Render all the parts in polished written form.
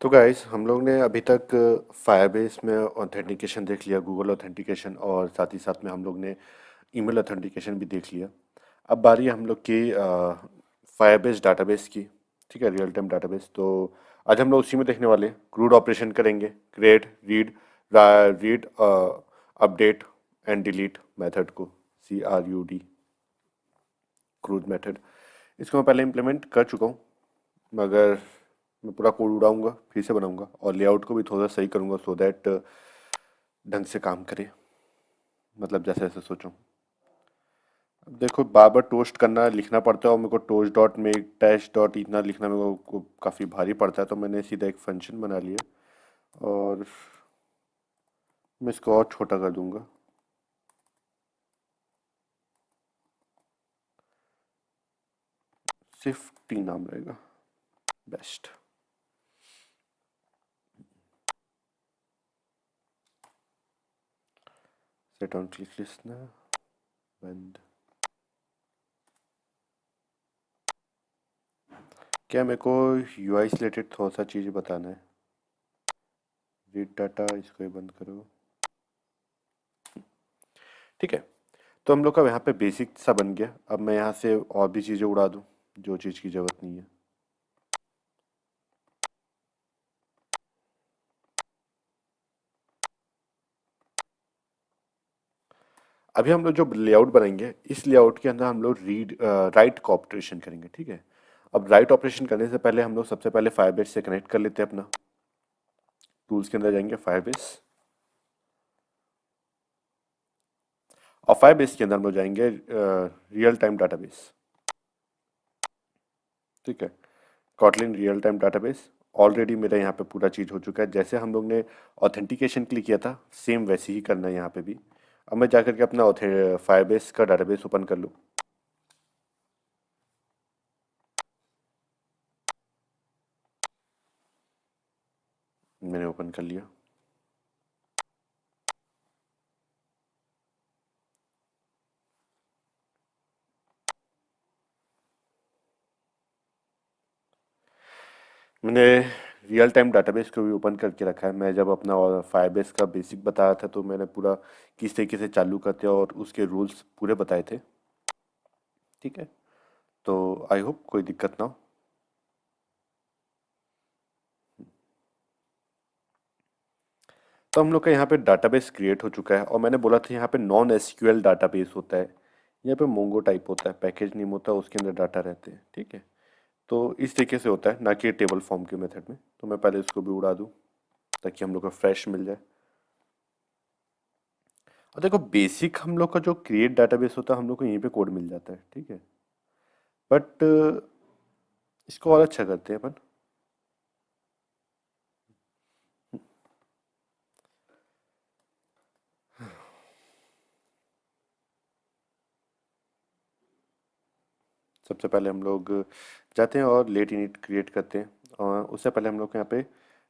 तो गाइस हम लोग ने अभी तक फायरबेस में ऑथेंटिकेशन देख लिया, गूगल ऑथेंटिकेशन, और साथ ही साथ में हम लोग ने ईमेल ऑथेंटिकेशन भी देख लिया। अब बारी है हम लोग की फायरबेस डाटाबेस की। ठीक है, रियल टाइम डाटाबेस। तो आज हम लोग उसी में देखने वाले हैं, क्रूड ऑपरेशन करेंगे, create, read, read, update and delete method को, CRUD, क्रूड मेथड। इसको मैं पहले इम्प्लीमेंट कर चुका हूँ, मगर मैं पूरा कोड उड़ाऊंगा, फिर से बनाऊंगा और लेआउट को भी थोड़ा सही करूंगा सो दैट ढंग से काम करे, मतलब जैसे जैसे सोचूं। अब देखो, बार बार टोस्ट करना लिखना पड़ता है और मेरे को टोस्ट डॉट में टैश डॉट इतना लिखना मेरे को काफ़ी भारी पड़ता है, तो मैंने सीधा एक फंक्शन बना लिया और मैं इसको और छोटा कर दूंगा। सिर्फ टी नाम रहेगा, best. Set on click list ना, बंद। क्या मेरे को UI से रिलेटेड थोड़ा सा चीज़ बताना है। रीड डाटा, इसको ही बंद करो। ठीक है, तो हम लोग का यहाँ पे बेसिक सा बन गया। अब मैं यहाँ से और भी चीज़ें उड़ा दूँ जो चीज़ की ज़रूरत नहीं है। अभी हम लोग जो लेआउट बनाएंगे, इस लेआउट के अंदर हम लोग रीड राइट का ऑपरेशन करेंगे। ठीक है, अब राइट ऑपरेशन करने से पहले हम लोग सबसे पहले फायरबेस से कनेक्ट कर लेते हैं अपना। टूल्स के अंदर जाएंगे, फायरबेस, और फायरबेस के अंदर हम लोग जाएंगे रियल टाइम डाटाबेस। ठीक है, Kotlin real time database. Already मेरा यहाँ पे पूरा चीज़ हो चुका है, जैसे हम लोग ने ऑथेंटिकेशन के लिए किया था सेम वैसे ही करना है यहाँ पे भी। अब मैं जाकर के अपना फायरबेस का डाटाबेस ओपन कर लूँ। मैंने ओपन कर लिया। मैंने रियल टाइम डाटाबेस को भी ओपन करके रखा है। मैं जब अपना फायरबेस का बेसिक बताया था तो मैंने पूरा किस तरीके से चालू करते हैं और उसके रूल्स पूरे बताए थे। ठीक है, तो आई होप कोई दिक्कत ना हो। तो हम लोग का यहाँ पे डाटाबेस क्रिएट हो चुका है, और मैंने बोला था यहाँ पे नॉन एसक्यूएल डाटाबेस होता है। यहाँ पे मोंगो टाइप होता है, पैकेज नेम होता है, उसके अंदर डाटा रहते हैं। ठीक है, तो इस तरीके से होता है, ना कि टेबल फॉर्म के मेथड में। तो मैं पहले इसको भी उड़ा दूँ ताकि हम लोग को फ्रेश मिल जाए। और देखो, बेसिक हम लोग का जो क्रिएट डाटाबेस होता है हम लोग को यहीं पे कोड मिल जाता है। ठीक है, बट इसको और अच्छा करते हैं अपन। सबसे पहले हम लोग जाते हैं और लेट इनिट क्रिएट करते हैं, और उससे पहले हम लोग को यहाँ पे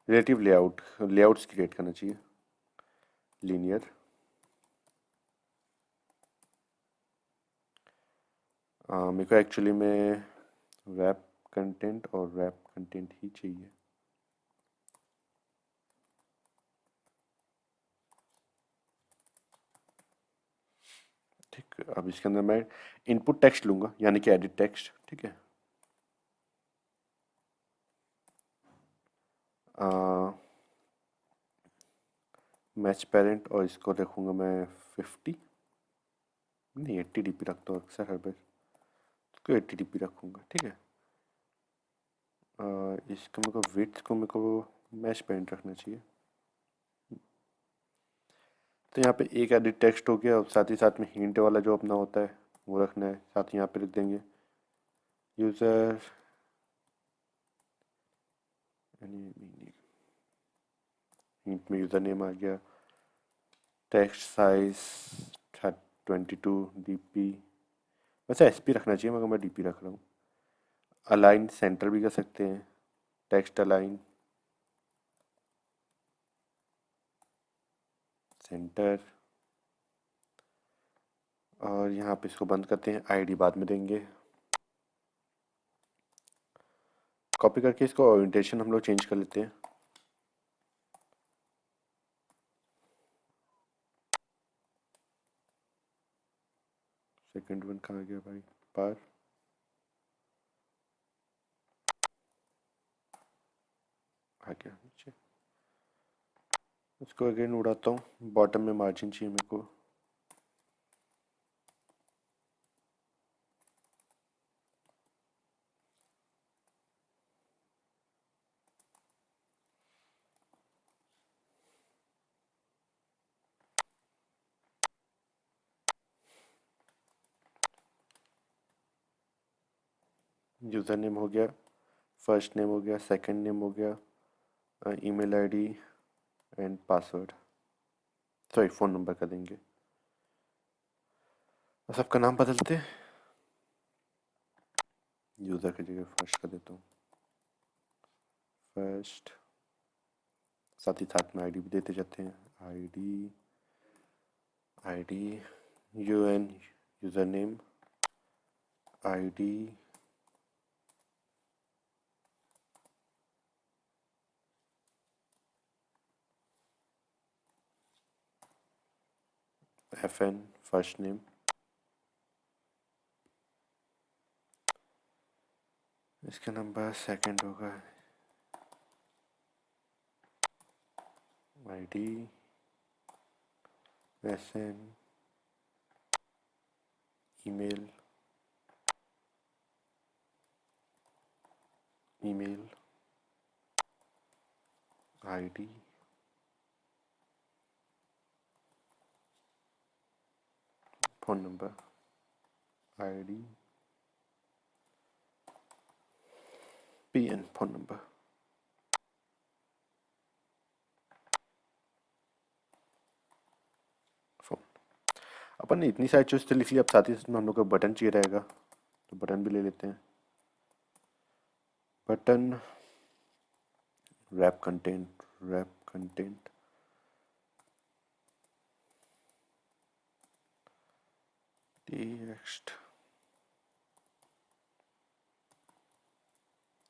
रिलेटिव लेआउट्स क्रिएट करना चाहिए। लीनियर, मेरे को एक्चुअली में रैप कंटेंट और रैप कंटेंट ही चाहिए। ठीक है, अब इसके अंदर मैं इनपुट टेक्स्ट लूँगा, यानी कि एडिट टेक्स्ट। ठीक है, मैच पेरेंट, और इसको रखूँगा मैं 50, नहीं 80 DP रखता हूँ अक्सर हर बार, इसको 80 DP रखूँगा। ठीक है, इसका मेरे को विड्थ को मेरे को मैच पेरेंट रखना चाहिए। तो यहाँ पे एक एडिट टेक्स्ट हो गया, और साथ ही साथ में हिंट वाला जो अपना होता है वो रखना है। साथ ही यहाँ पे लिख देंगे यूज़र, हिंट में यूज़र नेम आ गया, टेक्स्ट साइज 22 DP। वैसे SP रखना चाहिए मगर मैं DP रख रहा हूँ। अलाइन सेंटर भी कर सकते हैं, टेक्स्ट अलाइन सेंटर। और यहाँ पे इसको बंद करते हैं, ID बाद में देंगे। कॉपी करके इसको ओरिएंटेशन हम लोग चेंज कर लेते हैं, सेकंड वन कहाँ गया भाई? पार आ गया नीचे। इसको अगेन उड़ाता हूँ, बॉटम में मार्जिन चाहिए मेरे को। यूज़र नेम हो गया, फर्स्ट नेम हो गया, सेकंड नेम हो गया, email ID and password, sorry phone number कर देंगे। सबका नाम बदलते हैं, यूज़र की जगह फर्स्ट कर देता हूँ, फर्स्ट। साथ ही साथ में आईडी भी देते जाते हैं, ID ID UN user name ID FN first name, इसका नंबर सेकंड होगा, ID SN email email ID phone number ID PN phone number phone. अपन ने इतनी सारी चीज़ तो लिख ली, अब साथ ही साथ में हम लोग को बटन चाहिए रहेगा, तो बटन भी ले लेते हैं। Button wrap content text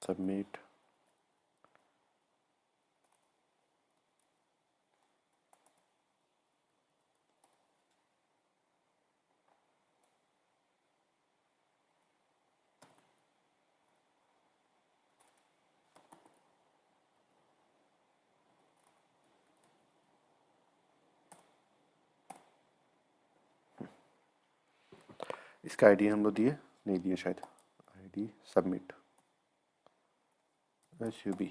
submit, इसका आईडी हम लोग दिए नहीं दिए शायद, ID submit SUB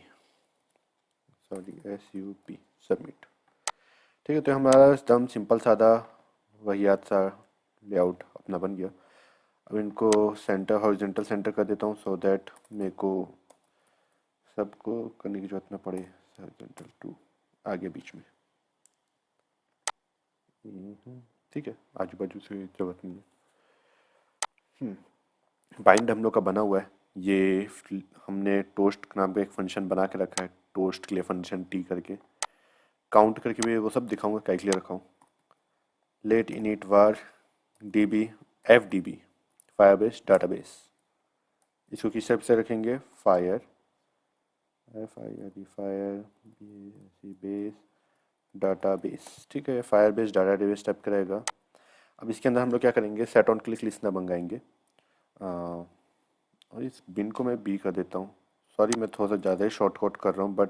SUP submit. ठीक है, तो हमारा एकदम सिंपल सादा वाहियात सा लेआउट अपना बन गया। अब इनको सेंटर हॉरिजॉन्टल सेंटर कर देता हूँ, सो दैट मेरे को सबको करने की जरूरत ना पड़े। हॉरिजॉन्टल टू आगे बीच में, ठीक है, आजू बाजू से जरूरत नहीं है। बाइंड हम लोग का बना हुआ है, ये हमने टोस्ट नाम का एक फंक्शन बना के रखा है, टोस्ट के लिए फंक्शन टी करके, काउंट करके भी वो सब दिखाऊंगा क्या के लिए रखा हूँ। लेट इनिट वार DB FDB फायरबेस डाटाबेस, इसको किस टाइप से रखेंगे, फायर फायर बेस डाटाबेस। ठीक है, फायर बेस डाटाबेस टाइप का रहेगा। अब इसके अंदर हम लोग क्या करेंगे, सेट ऑन क्लिक लिस्टनर मंगाएंगे, और इस बिन को मैं बी कर देता हूँ। सॉरी, मैं थोड़ा सा ज़्यादा ही शॉर्ट कट कर रहा हूँ, बट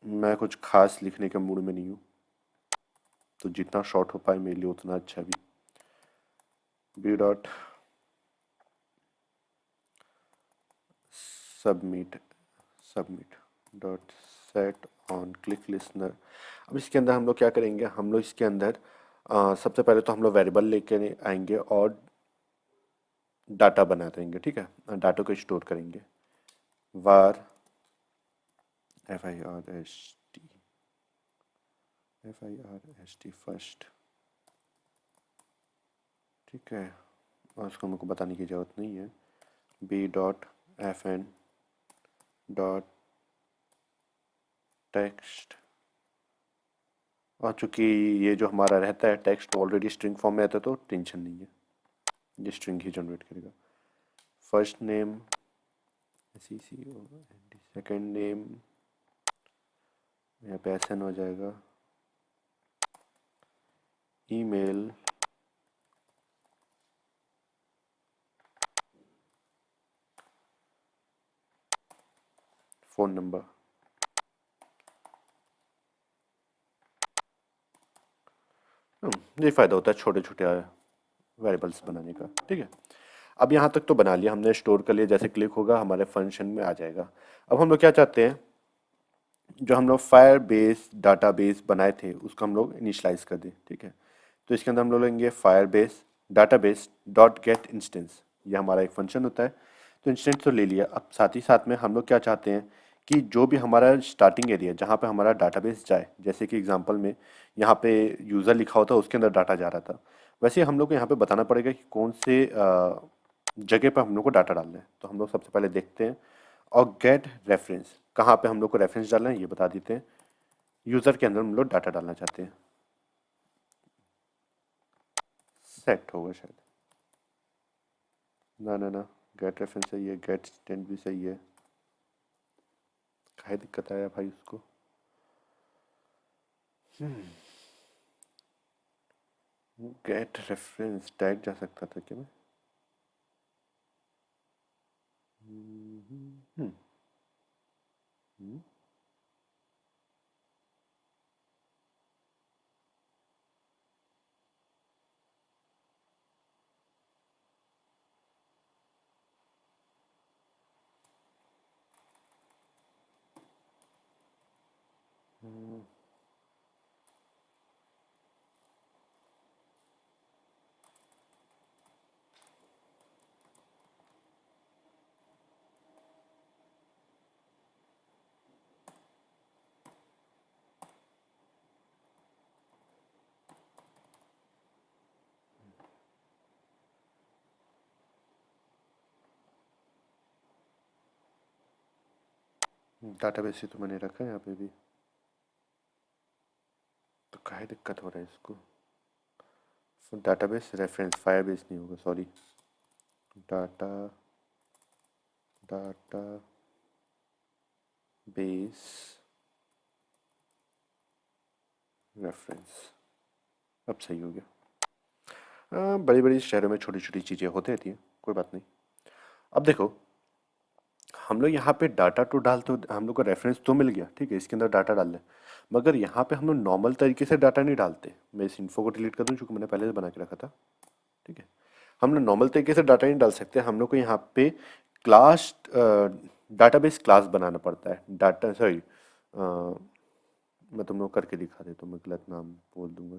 मैं कुछ खास लिखने के मूड में नहीं हूँ, तो जितना शॉर्ट हो पाए मेरे लिए उतना अच्छा भी। B dot submit submit dot set on click listener. अब इसके अंदर हम लोग क्या करेंगे, हम लोग इसके अंदर सबसे पहले तो हम लोग वेरिएबल लेके आएंगे और डाटा बना देंगे। ठीक है, डाटा को स्टोर करेंगे, वार FIRST फर्स्ट। ठीक है, और उसको मेरे को बताने की ज़रूरत नहीं है। B dot FN dot text, और चूँकि ये जो हमारा रहता है टेक्स्ट ऑलरेडी स्ट्रिंग फॉर्म में रहता है, तो टेंशन नहीं है, ये स्ट्रिंग ही जनरेट करेगा। First name CCOND, second name यहाँ पे SN हो जाएगा, ईमेल फ़ोन नंबर। ये फ़ायदा होता है छोटे छोटे वेरिएबल्स बनाने का, ठीक है। अब यहाँ तक तो बना लिया हमने, स्टोर कर लिया, जैसे क्लिक होगा हमारे फंक्शन में आ जाएगा। अब हम लोग क्या चाहते हैं, जो हम लोग फायर बेस डाटाबेस बनाए थे उसको हम लोग इनिशलाइज कर दें, ठीक है। तो इसके अंदर हम लोग लेंगे fire base database dot get instance, ये हमारा एक फंक्शन होता है। तो इंस्टेंस तो ले लिया, अब साथ ही साथ में हम लोग क्या चाहते हैं कि जो भी हमारा स्टार्टिंग एरिया जहाँ पे हमारा डाटाबेस जाए, जैसे कि एग्जांपल में यहाँ पे यूज़र लिखा होता है उसके अंदर डाटा जा रहा था, वैसे ही हम लोग को यहाँ पे बताना पड़ेगा कि कौन से जगह पर हम लोग को डाटा डालना है। तो हम लोग सबसे पहले देखते हैं, और गेट रेफरेंस कहाँ पे हम लोग को रेफरेंस डालना है ये बता देते हैं। यूज़र के अंदर हम लोग डाटा डालना चाहते हैं, सेट होगा शायद, ना ना ना, गेट रेफरेंस सही है, गेट स्टैंड भी सही है, काहे दिक्कत आया भाई उसको। गेट रेफरेंस टैग जा सकता था क्या मैं? डाटाबेस ही तो मैंने रखा है यहाँ पे भी, तो काहे दिक्कत हो रहा है इसको। डाटाबेस रेफरेंस फायरबेस नहीं होगा, sorry, data data base reference, अब सही हो गया। बड़ी बड़ी शहरों में छोटी छोटी चीज़ें होती रहती हैं, कोई बात नहीं। अब देखो, हम लोग यहाँ पे डाटा तो डाल, तो हम लोग को रेफरेंस तो मिल गया, ठीक है, इसके अंदर डाटा डाल लें, मगर यहाँ पे हम लोग नॉर्मल तरीके से डाटा नहीं डालते। मैं इस इन्फो को डिलीट कर दूँ क्योंकि मैंने पहले से बना के रखा था, ठीक है। हम लोग नॉर्मल तरीके से डाटा नहीं डाल सकते, हम लोग को यहाँ पे क्लास डाटाबेस क्लास बनाना पड़ता है, डाटा सॉरी, मैं तुम लोग करके दिखा देता हूँ, मैं गलत नाम बोल दूंगा।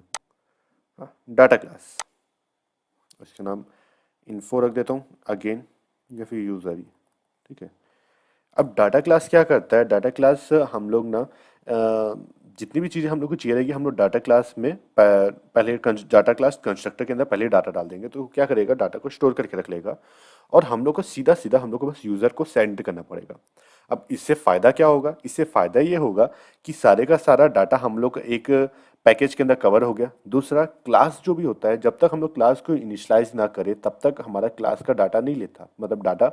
हाँ, डाटा क्लास, उसका नाम इन्फो रख देता हूँ अगेन, या फिर यूज़र ही, ठीक है। अब डाटा क्लास क्या करता है, डाटा क्लास हम लोग ना जितनी भी चीज़ें हम लोग को चाहिए रहेगी, हम लोग डाटा क्लास में पहले डाटा क्लास कंस्ट्रक्टर के अंदर पहले डाटा डाल देंगे, तो क्या करेगा, डाटा को स्टोर करके रख लेगा, और हम लोग को सीधा सीधा हम लोग को बस यूज़र को सेंड करना पड़ेगा। अब इससे फ़ायदा क्या होगा, इससे फ़ायदा ये होगा कि सारे का सारा डाटा हम लोग एक पैकेज के अंदर कवर हो गया। दूसरा, क्लास जो भी होता है, जब तक हम लोग क्लास को इनिशलाइज ना करें तब तक हमारा क्लास का डाटा नहीं लेता, मतलब डाटा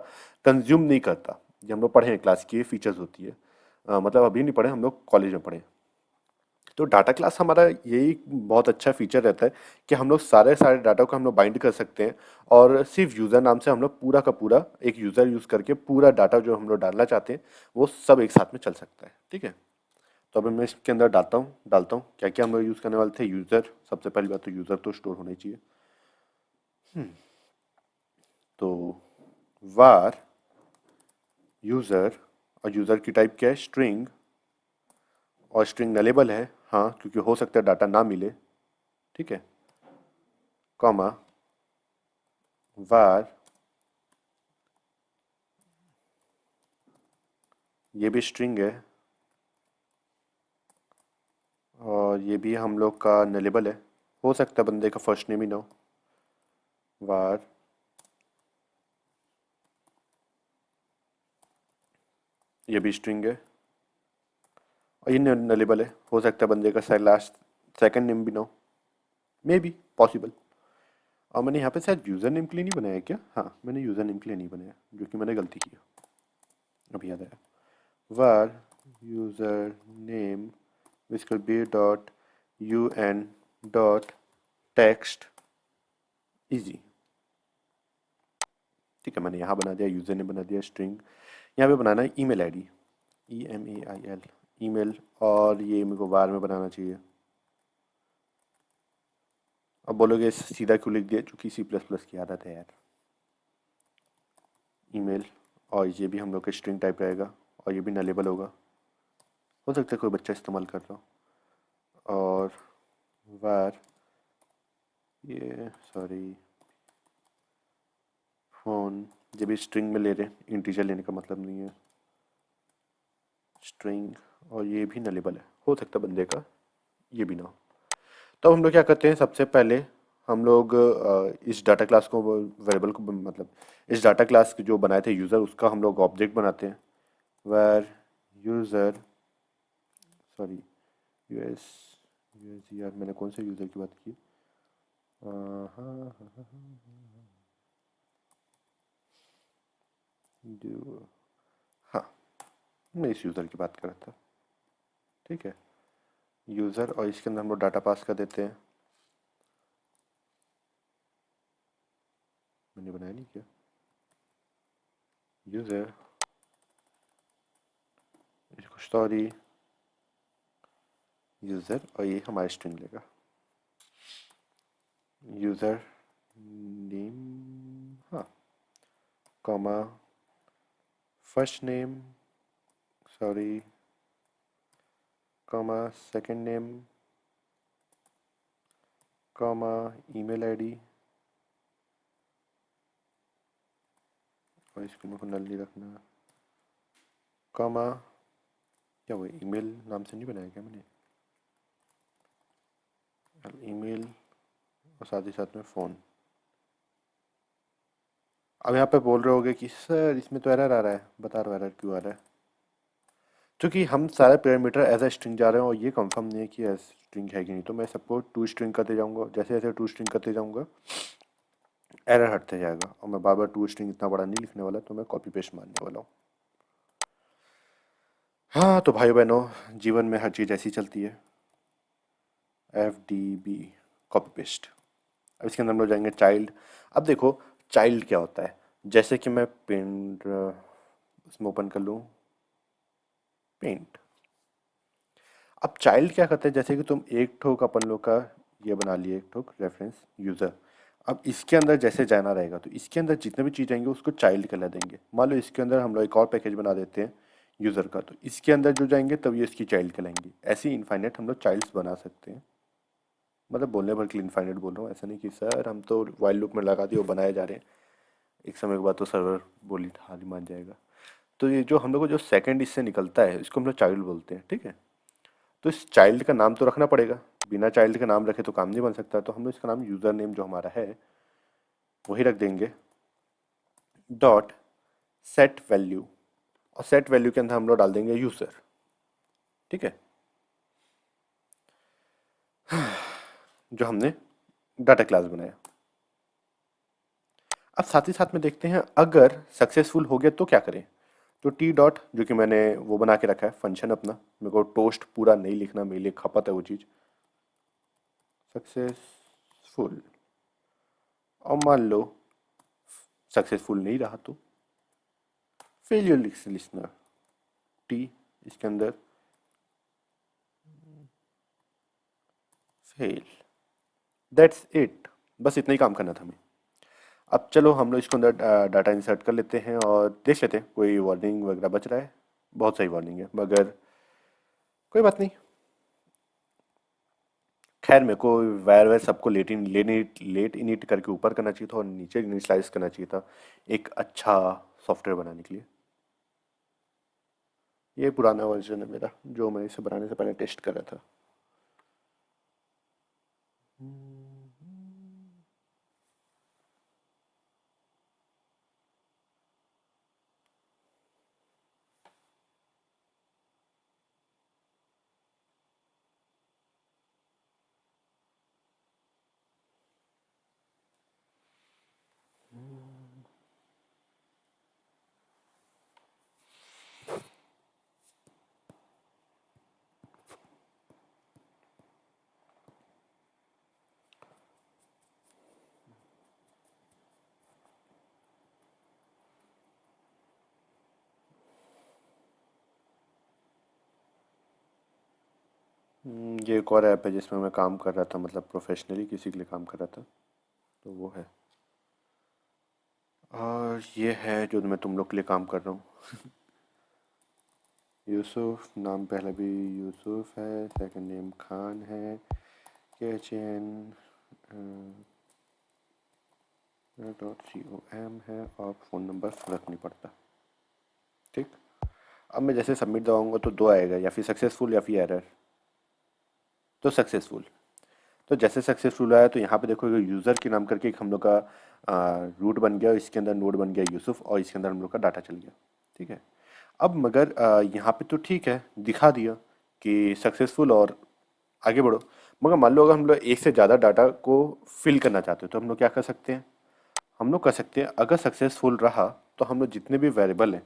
कंज्यूम नहीं करता। ये हम लोग पढ़े हैं, क्लास की ये फीचर्स होती है, मतलब अभी नहीं पढ़े, हम लोग कॉलेज में पढ़े। तो डाटा क्लास हमारा यही बहुत अच्छा फीचर रहता है कि हम लोग सारे सारे डाटा को हम लोग बाइंड कर सकते हैं, और सिर्फ यूज़र नाम से हम लोग पूरा का पूरा एक यूज़र यूज़ करके पूरा डाटा जो हम लोग डालना चाहते हैं वो सब एक साथ में चल सकता है, ठीक है। तो अभी मैं इसके अंदर डालता हूँ क्या क्या हम लोग यूज़ करने वाले थे। यूज़र, सबसे पहली बात तो यूज़र तो स्टोर होना ही चाहिए। तो वार यूज़र, और यूज़र की टाइप क्या है, स्ट्रिंग, और स्ट्रिंग नलेबल है, हाँ, क्योंकि हो सकता है डाटा ना मिले, ठीक है, कॉमा var, ये भी स्ट्रिंग है, और ये भी हम लोग का नलेबल है, हो सकता है बंदे का फर्स्ट नेम ही ना हो। var, ये भी स्ट्रिंग है, और ये नलेबल है, हो सकता है बंदे का लास्ट सेकंड नेम भी ना हो, मे बी पॉसिबल। और मैंने यहाँ पे शायद यूज़र नेम के लिए नहीं बनाया क्या, हाँ मैंने यूज़र नेम के लिए नहीं बनाया, जो कि मैंने गलती की, अभी याद आया। var user name which will be dot un dot text easy, ठीक है। मैंने यहाँ बना दिया, यूज़र ने बना दिया स्ट्रिंग। यहाँ पे बनाना है ईमेल आईडी, EMAIL, ईमेल। और ये मेरे को वार में बनाना चाहिए। अब बोलोगे सीधा क्यों लिख दिया, चूंकि C++ की आदत है यार। ईमेल, और ये भी हम लोग का स्ट्रिंग टाइप रहेगा, और ये भी नलेबल होगा। हो सकता है कोई बच्चा इस्तेमाल कर रहा हो। और वार, ये सॉरी, फोन, ये भी स्ट्रिंग में ले रहे हैं, इंटीजर लेने का मतलब नहीं है। स्ट्रिंग, और ये भी नलेबल है, हो सकता है बंदे का ये भी ना हो। तो हम लोग क्या करते हैं, सबसे पहले हम लोग इस डाटा क्लास को, वेरिएबल को, मतलब इस डाटा क्लास जो बनाए थे यूज़र, उसका हम लोग ऑब्जेक्ट बनाते हैं। वेर यूज़र, सॉरी, यूएस, यार मैंने कौन से यूज़र की बात की? हाँ हाँ हाँ, जो, हाँ, मैं इस यूज़र की बात कर रहा था। ठीक है, यूज़र, और इसके अंदर हम लोग डाटा पास कर देते हैं। मैंने बनाया नहीं क्या? यूज़र, इसको स्टोरी, यूज़र, और ये हमारा स्ट्रिंग लेगा। यूज़र नेम, हाँ, comma, first name, sorry, comma, second name, comma, email ID, और इसको मेरे को नल नहीं रखना, कॉमा, क्या हुआ, ईमेल नाम से नहीं बनाया क्या मैंने? ईमेल, और साथ ही साथ में फ़ोन। अब यहाँ पे बोल रहे होगे कि सर इसमें तो एरर आ रहा है, बता रहा हूँ एरर क्यों आ रहा है। क्योंकि हम सारे पैरामीटर एज ए स्ट्रिंग जा रहे हैं, और ये कंफर्म नहीं है कि एज स्ट्रिंग है कि नहीं। तो मैं सबको टू स्ट्रिंग करते जाऊंगा, जैसे जैसे टू स्ट्रिंग करते जाऊंगा एरर हटते जाएगा। और मैं बार बार टू स्ट्रिंग इतना बड़ा नहीं लिखने वाला, तो मैं कॉपी पेस्ट मारने वाला हूँ। हाँ तो भाई बहनों, जीवन में हर चीज़ ऐसी चलती है। FDB, copy paste. अब इसके अंदर हम लोग जाएंगे चाइल्ड। अब देखो चाइल्ड क्या होता है, जैसे कि मैं पेंट इसमें ओपन कर लूँ, पेंट। अब चाइल्ड क्या करते हैं, जैसे कि तुम एक ठोक अपन लोग का ये बना लिए, एक ठोक रेफरेंस यूज़र। अब इसके अंदर जैसे जाना रहेगा, तो इसके अंदर जितने भी चीज़ आएंगे उसको चाइल्ड कहला देंगे। मान लो इसके अंदर हम लोग एक और पैकेज बना देते हैं यूज़र का, तो इसके अंदर जो जाएंगे तब ये इसकी चाइल्ड कहलाएंगे। ऐसे ही इनफाइनाइट हम लोग चाइल्ड्स बना सकते हैं। मतलब बोलने भर के लिए इनफाइनाइट बोल रहा हूँ, ऐसा नहीं कि सर हम तो वाइल लूप में लगा दिए वो बनाए जा रहे हैं। एक समय के बाद तो सर्वर बोली हाल ही मान जाएगा। तो ये जो हम लोग को जो सेकंड इससे निकलता है, इसको हम लोग चाइल्ड बोलते हैं। ठीक है, तो इस चाइल्ड का नाम तो रखना पड़ेगा, बिना चाइल्ड का नाम रखे तो काम नहीं बन सकता। तो हम लोग इसका नाम यूज़र नेम जो हमारा है वही रख देंगे, डॉट सेट वैल्यू। और सेट वैल्यू के अंदर हम लोग डाल देंगे यूज़र। ठीक है, जो हमने डाटा क्लास बनाया। अब साथ ही साथ में देखते हैं अगर सक्सेसफुल हो गया तो क्या करें। तो टी डॉट, जो कि मैंने वो बना के रखा है फंक्शन अपना, मेरे को टोस्ट पूरा नहीं लिखना, मेरे लिए खपत है वो चीज़। सक्सेसफुल, और मान लो सक्सेसफुल नहीं रहा तो फेलियर लिसनर, टी, इसके अंदर फेल। दैट्स इट, बस इतना ही काम करना था हमें। अब चलो हम लोग इसको अंदर डाटा इंसर्ट कर लेते हैं और देख लेते हैं कोई वार्निंग वगैरह बच रहा है। बहुत सही वार्निंग है, मगर कोई बात नहीं। खैर मेरे को वायर वायर सबको लेट इनिट करके ऊपर करना चाहिए था, और नीचे इनिशलाइज करना चाहिए था एक अच्छा सॉफ्टवेयर बनाने के लिए। ये पुराना वर्जन है मेरा, जो मैं इसे बनाने से पहले टेस्ट कर रहा था। ये एक और ऐप है जिसमें मैं काम कर रहा था, मतलब प्रोफेशनली किसी के लिए काम कर रहा था, तो वो है। और ये है जो मैं तुम लोग के लिए काम कर रहा हूँ। यूसुफ नाम, पहले भी यूसुफ है, सेकंड नेम खान है, KHN .com है, और फ़ोन नंबर फ़र्क नहीं पड़ता। ठीक। अब मैं जैसे सबमिट दबाऊंगा तो दो आएगा, या फिर सक्सेसफुल या फिर एरर। तो सक्सेसफुल। तो जैसे सक्सेसफुल आया तो यहाँ पे देखो यूज़र के नाम करके एक हम लोग का रूट बन गया, इसके अंदर नोड बन गया यूसुफ, और इसके अंदर हम लोग का डाटा चल गया। ठीक है। अब मगर यहाँ पे तो ठीक है, दिखा दिया कि सक्सेसफुल और आगे बढ़ो। मगर मान लो अगर हम लोग एक से ज़्यादा डाटा को फिल करना चाहते हो तो हम लोग क्या कर सकते हैं? हम लोग कर सकते हैं, अगर सक्सेसफुल रहा तो हम लोग जितने भी वेरिएबल हैं,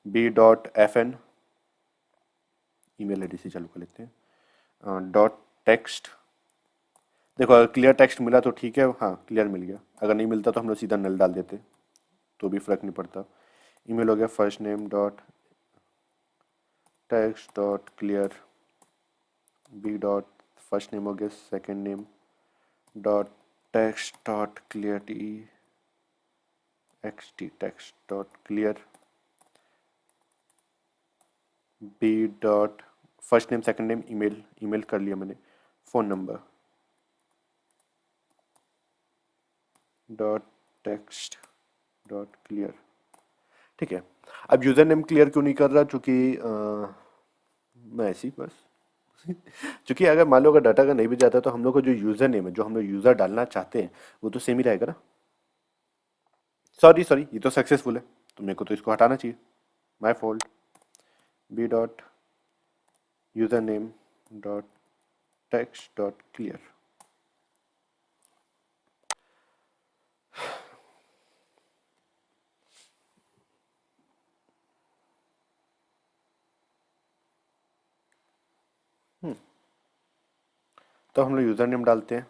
b.fn, ईमेल आईडी से चालू कर लेते हैं, डॉट टेक्स्ट। देखो अगर क्लियर टेक्स्ट मिला तो ठीक है, हाँ क्लियर मिल गया, अगर नहीं मिलता तो हम लोग सीधा नल डाल देते, तो भी फर्क नहीं पड़ता। ईमेल हो गया first name dot text dot clear, B dot first name हो गया second name dot text dot clear, TXT text dot clear, B dot first name second name email, email कर लिया मैंने, phone number dot text dot clear. ठीक है। अब user name clear क्यों नहीं कर रहा? चूँकि मैं ऐसे ही बस क्योंकि अगर मान लो अगर डाटा का नहीं भी जाता तो हम लोग का जो यूज़र नेम है, जो हम लोग यूज़र डालना चाहते हैं, वो तो सेम ही रहेगा ना। सॉरी सॉरी, ये तो सक्सेसफुल है, तो मेरे को तो इसको हटाना चाहिए, my fault. B dot user name dot text dot clear. तो हम लोग यूज़र नेम डालते हैं,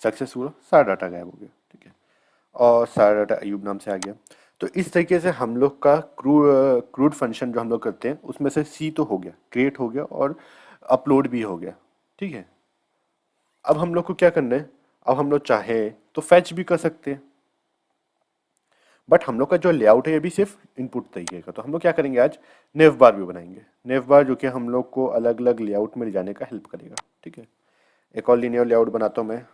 सक्सेसफुल, सारा डाटा गायब हो गया। ठीक है। और सारा डाटा अयूब नाम से आ गया। तो इस तरीके से हम लोग का क्रूड फंक्शन जो हम लोग करते हैं उसमें से सी तो हो गया, क्रिएट हो गया, और अपलोड भी हो गया। ठीक है। अब हम लोग को क्या करना है? अब हम लोग चाहे तो फैच भी कर सकते हैं, बट हम लोग का जो लेआउट है ये भी सिर्फ इनपुट तरीके का, तो हम लोग क्या करेंगे आज, नेव बार भी बनाएंगे। नेव बार जो कि हम लोग को अलग अलग लेआउट में ले जाने का हेल्प करेगा। ठीक है। एक और लीनियर लेआउट बनाता हूँ मैं,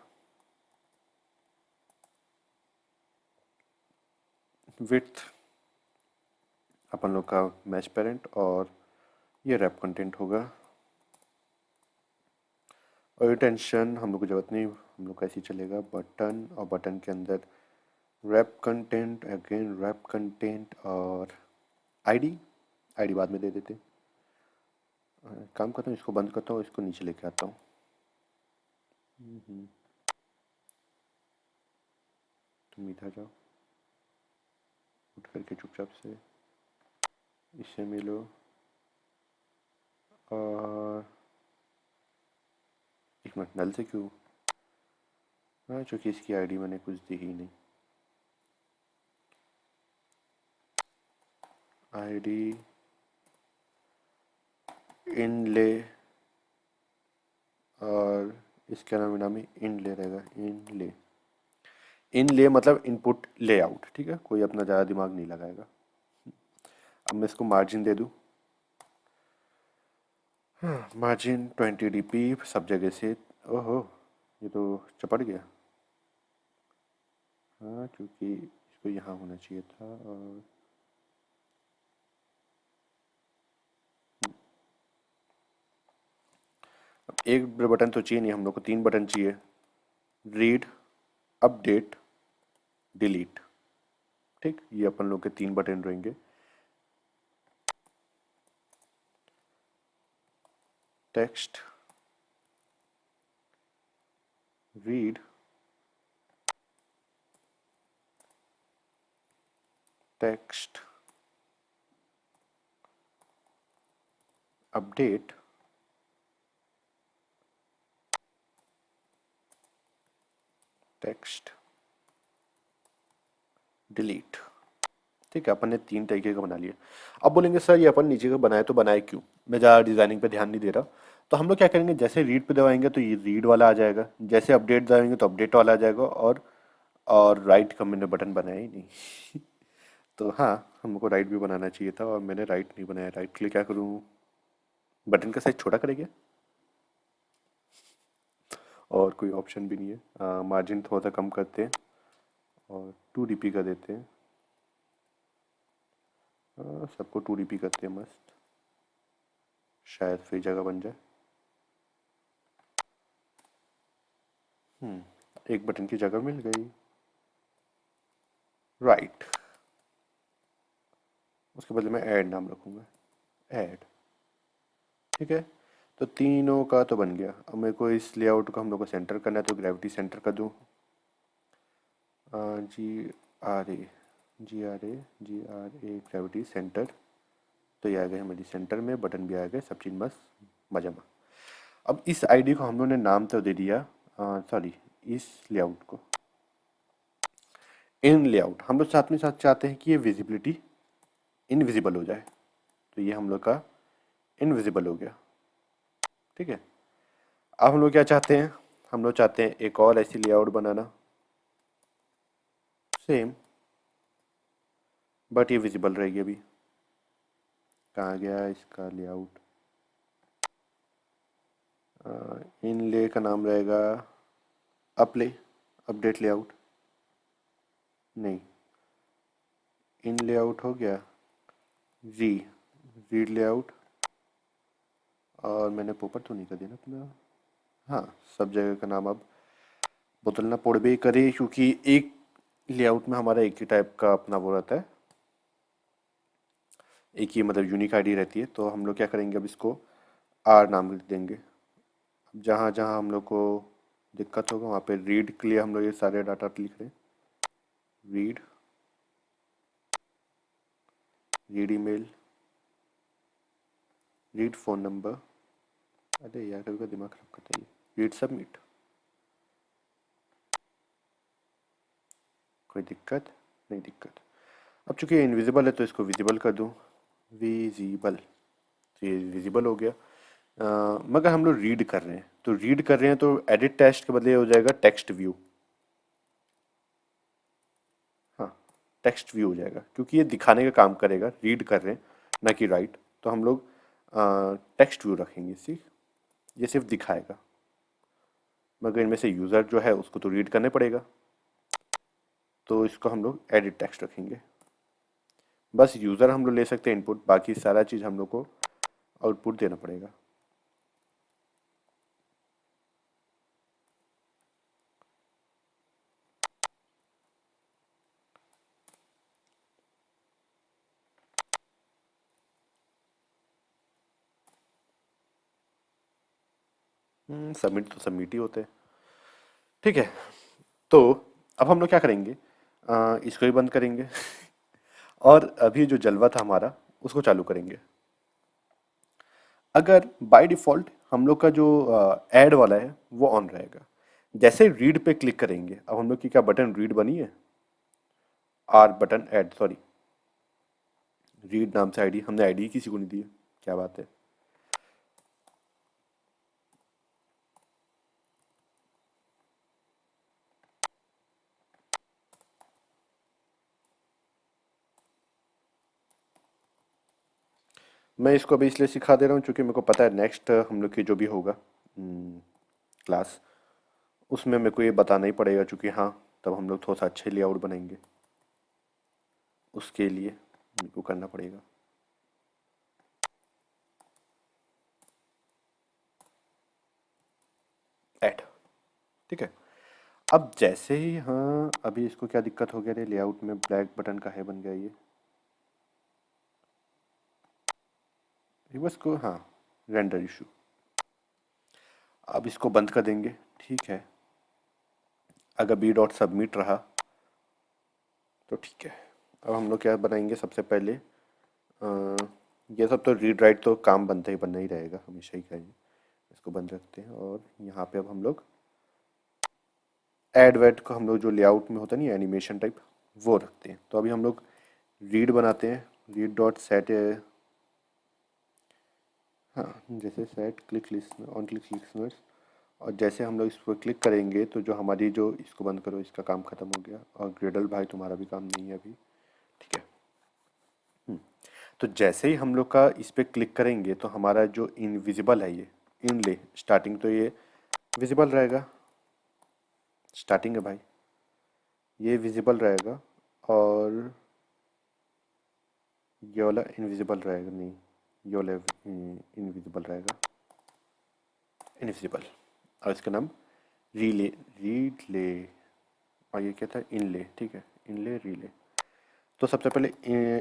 विथ अपन लोग का मैच पेरेंट, और ये रैप कंटेंट होगा। और रिटेंशन हम लोग को जरूरत नहीं, हम लोग का ऐसे ही चलेगा, बटन, और बटन के अंदर wrap content, again wrap content, और आईडी, आईडी बाद में दे देते। काम करता हूँ, इसको बंद करता हूँ, इसको नीचे लेके आता हूँ। तुम इधर जाओ, उठ करके चुपचाप से इससे मिलो, और एक मिनट, नल से क्यों? हाँ, चूँकि इसकी आईडी मैंने कुछ दी ही नहीं। आईडी इनले, और इसका नाम ही इनले रहेगा, इनले। इनले मतलब इनपुट लेआउट। ठीक है, कोई अपना ज़्यादा दिमाग नहीं लगाएगा। अब मैं इसको मार्जिन दे दूँ, मार्जिन 20 dp सब जगह से। ओहो, ये तो चपट गया। हाँ, क्योंकि इसको यहाँ होना चाहिए था, और अब एक बटन तो चाहिए नहीं, हम लोग को तीन बटन चाहिए, रीड, अपडेट, डिलीट। ठीक, ये अपन लोग के तीन बटन रहेंगे। Text, read, text, update text delete. ठीक है, अपन ने 3 तरीके का बना लिया। अब बोलेंगे सर ये अपन नीचे का बनाए तो बनाए क्यों, मैं ज़्यादा डिज़ाइनिंग पे ध्यान नहीं दे रहा। तो हम लोग क्या करेंगे, जैसे रीड पे दबाएंगे तो ये रीड वाला आ जाएगा, जैसे अपडेट दबाएंगे तो अपडेट वाला आ जाएगा, और राइट का मैंने बटन बनाया ही नहीं। तो हाँ, हमको राइट भी बनाना चाहिए था और मैंने राइट नहीं बनाया। राइट के लिए क्या करूँ, बटन का साइज छोटा करेंगे, और कोई ऑप्शन भी नहीं है। मार्जिन थोड़ा सा कम करते हैं और 2 dp का देते हैं। सबको 2 dp करते हैं मस्त, शायद फिर जगह बन जाए। एक बटन की जगह मिल गई। राइट, उसके बदले में ऐड नाम रखूँगा, ऐड। ठीक है, तो तीनों का तो बन गया। अब मेरे को इस लेआउट को हम लोग को सेंटर करना है, तो ग्रेविटी सेंटर कर दूँ। G R A, G R A gravity center. तो ये आ गए हमारी सेंटर में, बटन भी आ गए, सब चीज़ मस्त मजामा। अब इस आईडी को हम लोग ने नाम तो दे दिया, सॉरी, इस लेआउट को इन लेआउट। हम लोग साथ में साथ चाहते हैं कि ये विजिबिलिटी इनविजिबल हो जाए, तो ये हम लोग का इनविजिबल हो गया। ठीक है, अब हम लोग क्या चाहते हैं, हम लोग चाहते हैं एक और ऐसी लेआउट बनाना, सेम, बट ये विजिबल रहेगी। अभी कहाँ गया इसका लेआउट, इन ले का नाम रहेगा अपले, अपडेट लेआउट नहीं, इन लेआउट हो गया, जी रीड लेआउट, और मैंने पोपर तो नहीं कर दिया ना अपना। हाँ, सब जगह का नाम अब बदलना पड़बे करे, क्योंकि एक लेआउट में हमारा एक ही टाइप का अपना वो रहता है, एक ही मतलब यूनिक आईडी रहती है। तो हम लोग क्या करेंगे, अब इसको आर नाम लिख देंगे। अब जहाँ जहाँ हम लोग को दिक्कत होगा वहाँ पे रीड के लिए हम लोग ये सारे डाटा लिख रहे हैं, read, read email, read phone number, अरे यार कभी का दिमाग खराब करता है ये, रीड सबमिट। कोई दिक्कत नहीं, दिक्कत। अब चूंकि ये इनविजिबल है तो इसको विजिबल कर दूँ, विजिबल, तो ये विजिबल हो गया। मगर हम लोग रीड कर रहे हैं, तो रीड कर रहे हैं तो एडिट टेक्स्ट के बदले हो जाएगा टेक्स्ट व्यू। हाँ, टेक्स्ट व्यू हो जाएगा, क्योंकि ये दिखाने का काम करेगा, रीड कर रहे हैं ना कि राइट। तो हम लोग टेक्स्ट व्यू रखेंगे, सी, ये सिर्फ दिखाएगा, मगर इनमें से यूज़र जो है उसको तो रीड करने पड़ेगा, तो इसको हम लोग एडिट टेक्स्ट रखेंगे। बस यूज़र हम लोग ले सकते हैं इनपुट, बाकी सारा चीज़ हम लोग को आउटपुट देना पड़ेगा। सबमिट तो सबमिट ही होते हैं। ठीक है, तो अब हम लोग क्या करेंगे, इसको ही बंद करेंगे। और अभी जो जलवा था हमारा उसको चालू करेंगे। अगर बाय डिफ़ॉल्ट हम लोग का जो ऐड वाला है वो ऑन रहेगा, जैसे रीड पे क्लिक करेंगे, अब हम लोग की क्या बटन रीड बनी है, are button add, sorry, read नाम से आईडी, हमने आईडी किसी को नहीं दी है, क्या बात है। मैं इसको अभी इसलिए सिखा दे रहा हूँ क्योंकि मेरे को पता है नेक्स्ट हम लोग की जो भी होगा क्लास, उसमें मेरे को ये बताना ही पड़ेगा, क्योंकि हाँ तब हम लोग थोड़ा सा अच्छे लेआउट बनाएंगे, उसके लिए मेरे को करना पड़ेगा। ऐड, ठीक है। अब जैसे ही, हाँ अभी इसको क्या दिक्कत हो गया, रे लेआउट में ब्लैक बटन का है बन गया ये बस को, हाँ, रेंडर इशू। अब इसको बंद कर देंगे, ठीक है। अगर बी डॉट सबमिट रहा तो ठीक है। अब हम लोग क्या बनाएंगे, सबसे पहले ये सब तो रीड राइट तो काम बनना ही रहेगा, हमेशा ही करेंगे। इसको बंद रखते हैं और यहाँ पे अब हम लोग ऐड वैड को हम लोग जो लेआउट में होता नहीं एनिमेशन टाइप वो रखते हैं। तो अभी हम लोग रीड बनाते हैं, रीड डॉट सेट। हाँ, जैसे set click listener on click listeners, और जैसे हम लोग इस पर क्लिक करेंगे तो जो हमारी जो इसको बंद करो, इसका काम ख़त्म हो गया। और ग्रेडल भाई तुम्हारा भी काम नहीं है अभी, ठीक है। हम्म, तो जैसे ही हम लोग का इस पर क्लिक करेंगे तो हमारा जो इनविजिबल है ये इनले स्टार्टिंग, तो ये विजिबल रहेगा। स्टार्टिंग है भाई, ये विजिबल रहेगा। और ये वाला इनविजिबल रहेगा, नहीं ये वाला इनविजिबल रहेगा, इनविजिबल। और इसका नाम रीले, रीड ले, और ये क्या था इनले, ठीक है, इनले रीले। तो सबसे पहले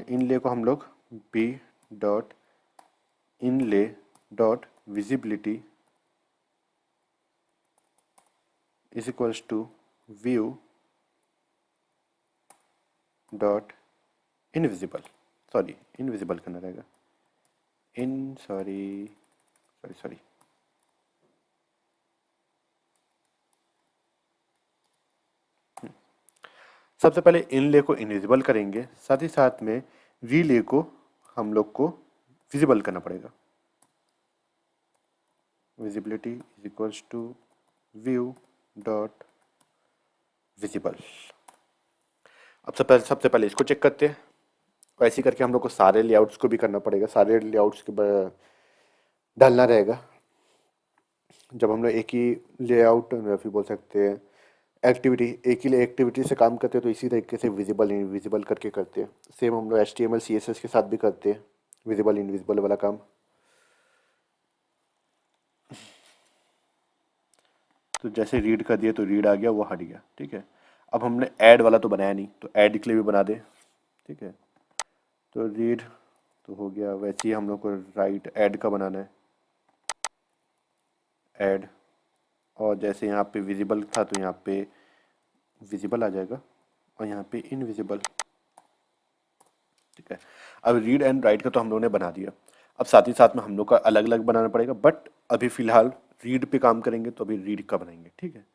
इनले को हम लोग B dot inlay dot visibility is equals to view dot invisible, sorry invisible करना रहेगा, इन सॉरी सॉरी सॉरी सबसे पहले इनले को इनविजिबल करेंगे, साथ ही साथ में रीले को हम लोग को विजिबल करना पड़ेगा। Visibility is equals to view dot visible. अब सबसे पहले इसको चेक करते हैं। और ऐसे करके हम लोग को सारे लेआउट्स को भी करना पड़ेगा, सारे लेआउट्स के डालना रहेगा। जब हम लोग एक ही लेआउट फिर बोल सकते हैं एक्टिविटी, एक ही एक्टिविटी से काम करते हैं तो इसी तरीके से विजिबल इनविजिबल करके करते हैं। सेम हम लोग HTML CSS के साथ भी करते हैं विजिबल इनविजिबल वाला काम। तो जैसे रीड कर दिया तो रीड आ गया, वो हट गया, ठीक है। अब हमने ऐड वाला तो बनाया नहीं, तो ऐड के लिए भी बना दे, ठीक है। तो रीड तो हो गया, वैसे ही हम लोग को राइट ऐड का बनाना है, ऐड। और जैसे यहाँ पे विजिबल था तो यहाँ पे विजिबल आ जाएगा, और यहाँ पे इनविजिबल, ठीक है। अब रीड एंड राइट का तो हम लोगों ने बना दिया। अब साथ ही साथ में हम लोग का अलग अलग बनाना पड़ेगा, बट अभी फ़िलहाल रीड पे काम करेंगे तो अभी रीड का बनाएंगे, ठीक है।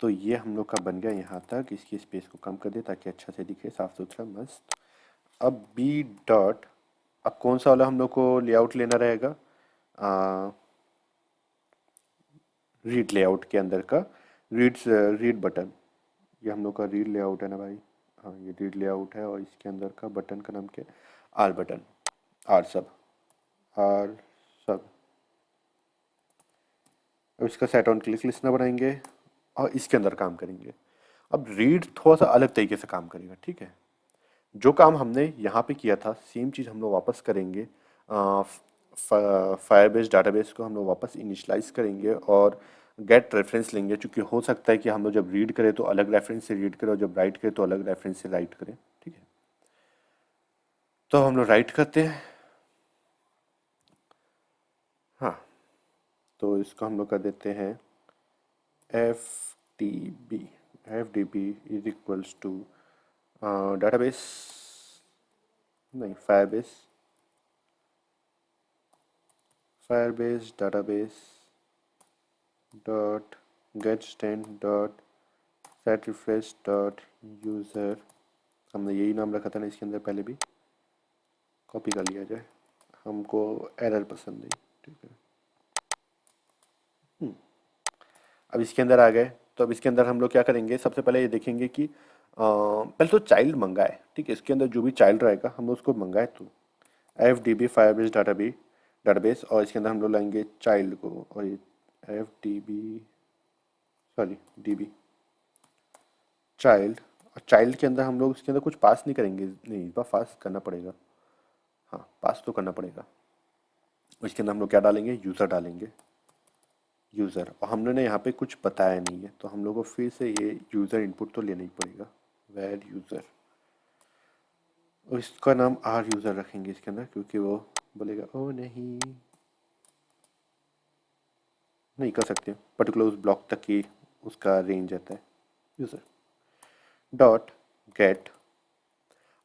तो ये हम लोग का बन गया यहाँ तक। इसकी स्पेस को कम कर दे ताकि अच्छा से दिखे, साफ सुथरा मस्त। अब बी डॉट, अब कौन सा वाला हम लोग को लेआउट लेना रहेगा, रीड लेआउट के अंदर का रीड बटन। ये हम लोग का रीड लेआउट है ना भाई, हाँ ये रीड लेआउट है। और इसके अंदर का बटन का नाम क्या है, आर बटन, आर सब, आर सब। अब इसका सेट ऑन क्लिक लिस्टनर बनाएंगे और इसके अंदर काम करेंगे। अब रीड थोड़ा सा अलग तरीके से काम करेगा, ठीक है। जो काम हमने यहाँ पे किया था सेम चीज़ हम लोग वापस करेंगे। फायरबेस डाटाबेस को हम लोग वापस इनिशलाइज करेंगे और गेट रेफरेंस लेंगे, क्योंकि हो सकता है कि हम लोग जब रीड करें तो अलग रेफरेंस से रीड करें और जब राइट करें तो अलग रेफरेंस से राइट करें, ठीक है। तो हम लोग राइट करते हैं, हाँ। तो इसको हम लोग कर देते हैं F T B, F D B is equals to database, नहीं firebase, Firebase database dot get stand dot set refresh dot user. हमने यही नाम रखा था ना इसके अंदर पहले भी, कॉपी कर लिया जाए, हमको एरर पसंद नहीं, ठीक है। अब इसके अंदर आ गए, तो अब इसके अंदर हम लोग क्या करेंगे, सबसे पहले ये देखेंगे कि पहले तो चाइल्ड मंगा है, ठीक है। इसके अंदर जो भी चाइल्ड रहेगा हम लोग उसको मंगाए, तो F D B firebase database, और इसके अंदर हम लोग लाएंगे चाइल्ड को, और ये F D B, sorry D B child. और चाइल्ड के अंदर हम लोग इसके अंदर कुछ पास नहीं करेंगे, नहीं इस बार पास करना पड़ेगा, हाँ पास तो करना पड़ेगा। इसके अंदर हम लोग क्या डालेंगे, यूज़र डालेंगे, यूज़र। और हमने ना यहाँ पे कुछ बताया नहीं है तो हम लोग को फिर से ये यूज़र इनपुट तो लेना ही पड़ेगा, वेर यूज़र। और इसका नाम आर यूज़र रखेंगे इसके अंदर, क्योंकि वो बोलेगा ओ नहीं, नहीं कर सकते, पर्टिकुलर उस ब्लॉक तक की उसका रेंज रहता है यूज़र डॉट गेट।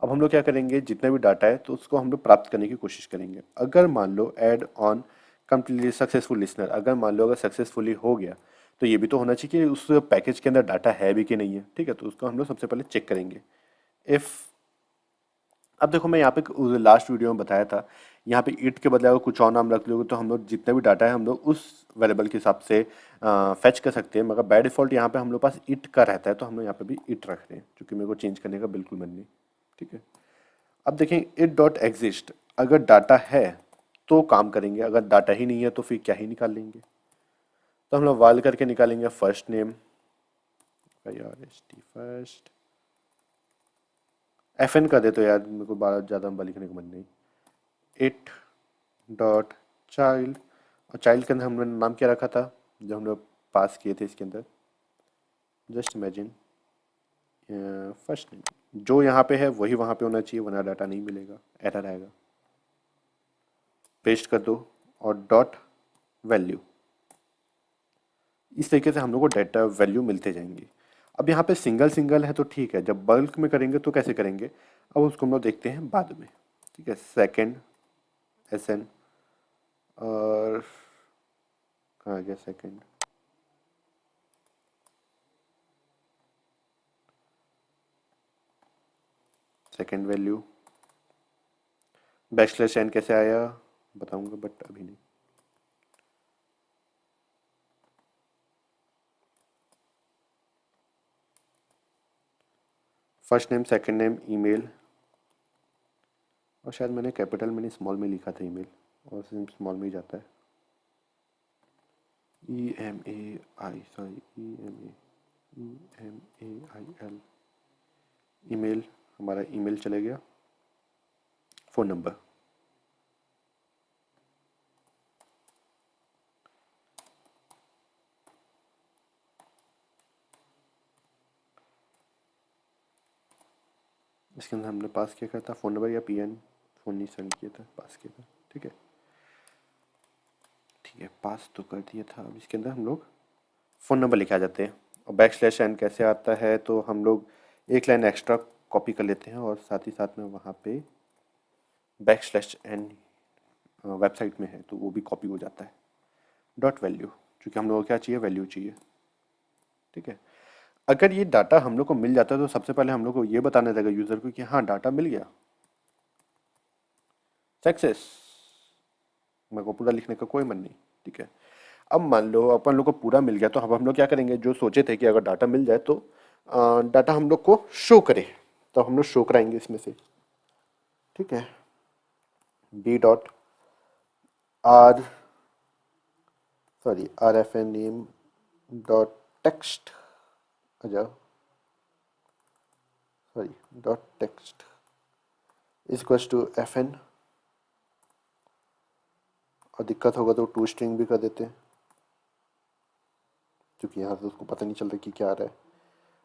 अब हम लोग क्या करेंगे, जितना भी डाटा है तो उसको हम लोग प्राप्त करने की कोशिश करेंगे। अगर मान लो add on completely successful listener, अगर मान लो अगर सक्सेसफुली हो गया तो ये भी तो होना चाहिए कि उस पैकेज के अंदर डाटा है भी कि नहीं है। ठीक है, तो उसको हम लोग सबसे पहले चेक करेंगे। इफ़ अब देखो, मैं यहाँ पे लास्ट वीडियो में बताया था, यहाँ पे इट के बदले अगर कुछ और नाम रख लोगे तो हम लोग जितना भी डाटा है हम लोग उस वेरिएबल के हिसाब से फेच कर सकते हैं। मगर बाय डिफॉल्ट यहाँ पे हम लोग पास इट का रहता है, तो हम लोग यहाँ पे भी इट रख रहे हैं, क्योंकि मेरे को चेंज करने का बिल्कुल मन नहीं। ठीक है, अब देखें, इट डॉट एग्जिस्ट, अगर डाटा है तो काम करेंगे, अगर डाटा ही नहीं है तो फिर क्या ही निकाल लेंगे। तो हम लोग वाल करके निकालेंगे first name, first F N कर दे तो यार, मेरे को बारह ज़्यादा लंबा लिखने का मन नहीं। इट डॉट चाइल्ड, और चाइल्ड के अंदर हमने नाम क्या रखा था जो हम लोग पास किए थे इसके अंदर, जस्ट इमेजिन फर्स्ट नेम। जो यहाँ पे है वही वहाँ पे होना चाहिए, वरना डाटा नहीं मिलेगा, एरर आएगा। पेस्ट कर दो और डॉट वैल्यू। इस तरीके से हम लोग को डाटा वैल्यू मिलते जाएंगे। अब यहाँ पे सिंगल सिंगल है तो ठीक है, जब बल्क में करेंगे तो कैसे करेंगे, अब उसको हम लोग देखते हैं बाद में। ठीक है, सेकेंड एस एन, और कहाँ गया second, second value, backslash N कैसे आया बताऊंगा, बट अभी नहीं। First name, second name, email, और शायद मैंने कैपिटल में नहीं स्मॉल में लिखा था ईमेल, और स्मॉल में ही जाता है। E M A I, sorry, EMAIL, email, हमारा ईमेल चले गया। फ़ोन नंबर, इसके अंदर हमने पास किया था फ़ोन नंबर या PN, फ़ोन नहीं सेंड किया था, पास किया था। ठीक है, ठीक है, पास तो कर दिया था। अब इसके अंदर हम लोग फ़ोन नंबर लिखा जाते हैं, और बैकस्लैश एन कैसे आता है, तो हम लोग एक लाइन एक्स्ट्रा कॉपी कर लेते हैं, और साथ ही साथ में वहाँ पे बैकस्लैश एन वेबसाइट में है तो वो भी कॉपी हो जाता है। डॉट वैल्यू, क्योंकि हम लोग को क्या चाहिए, वैल्यू चाहिए। ठीक है, अगर ये डाटा हम लोग को मिल जाता है तो सबसे पहले हम लोग को ये बताना रहेगा यूज़र को कि हाँ डाटा मिल गया, सक्सेस। मेरे को पूरा लिखने का कोई मन नहीं। ठीक है, अब मान लो अपन लोग को पूरा मिल गया, तो अब हम लोग क्या करेंगे, जो सोचे थे कि अगर डाटा मिल जाए तो डाटा हम लोग को शो करे, तो हम लोग शो कराएंगे इसमें से। ठीक है, B dot R, sorry, R F N name dot text, आ जाओ, sorry, dot text equals to F N, और दिक्कत होगा तो टू स्ट्रिंग भी कर देते हैं, क्योंकि यहाँ से उसको पता नहीं चल रहा कि क्या आ रहा है।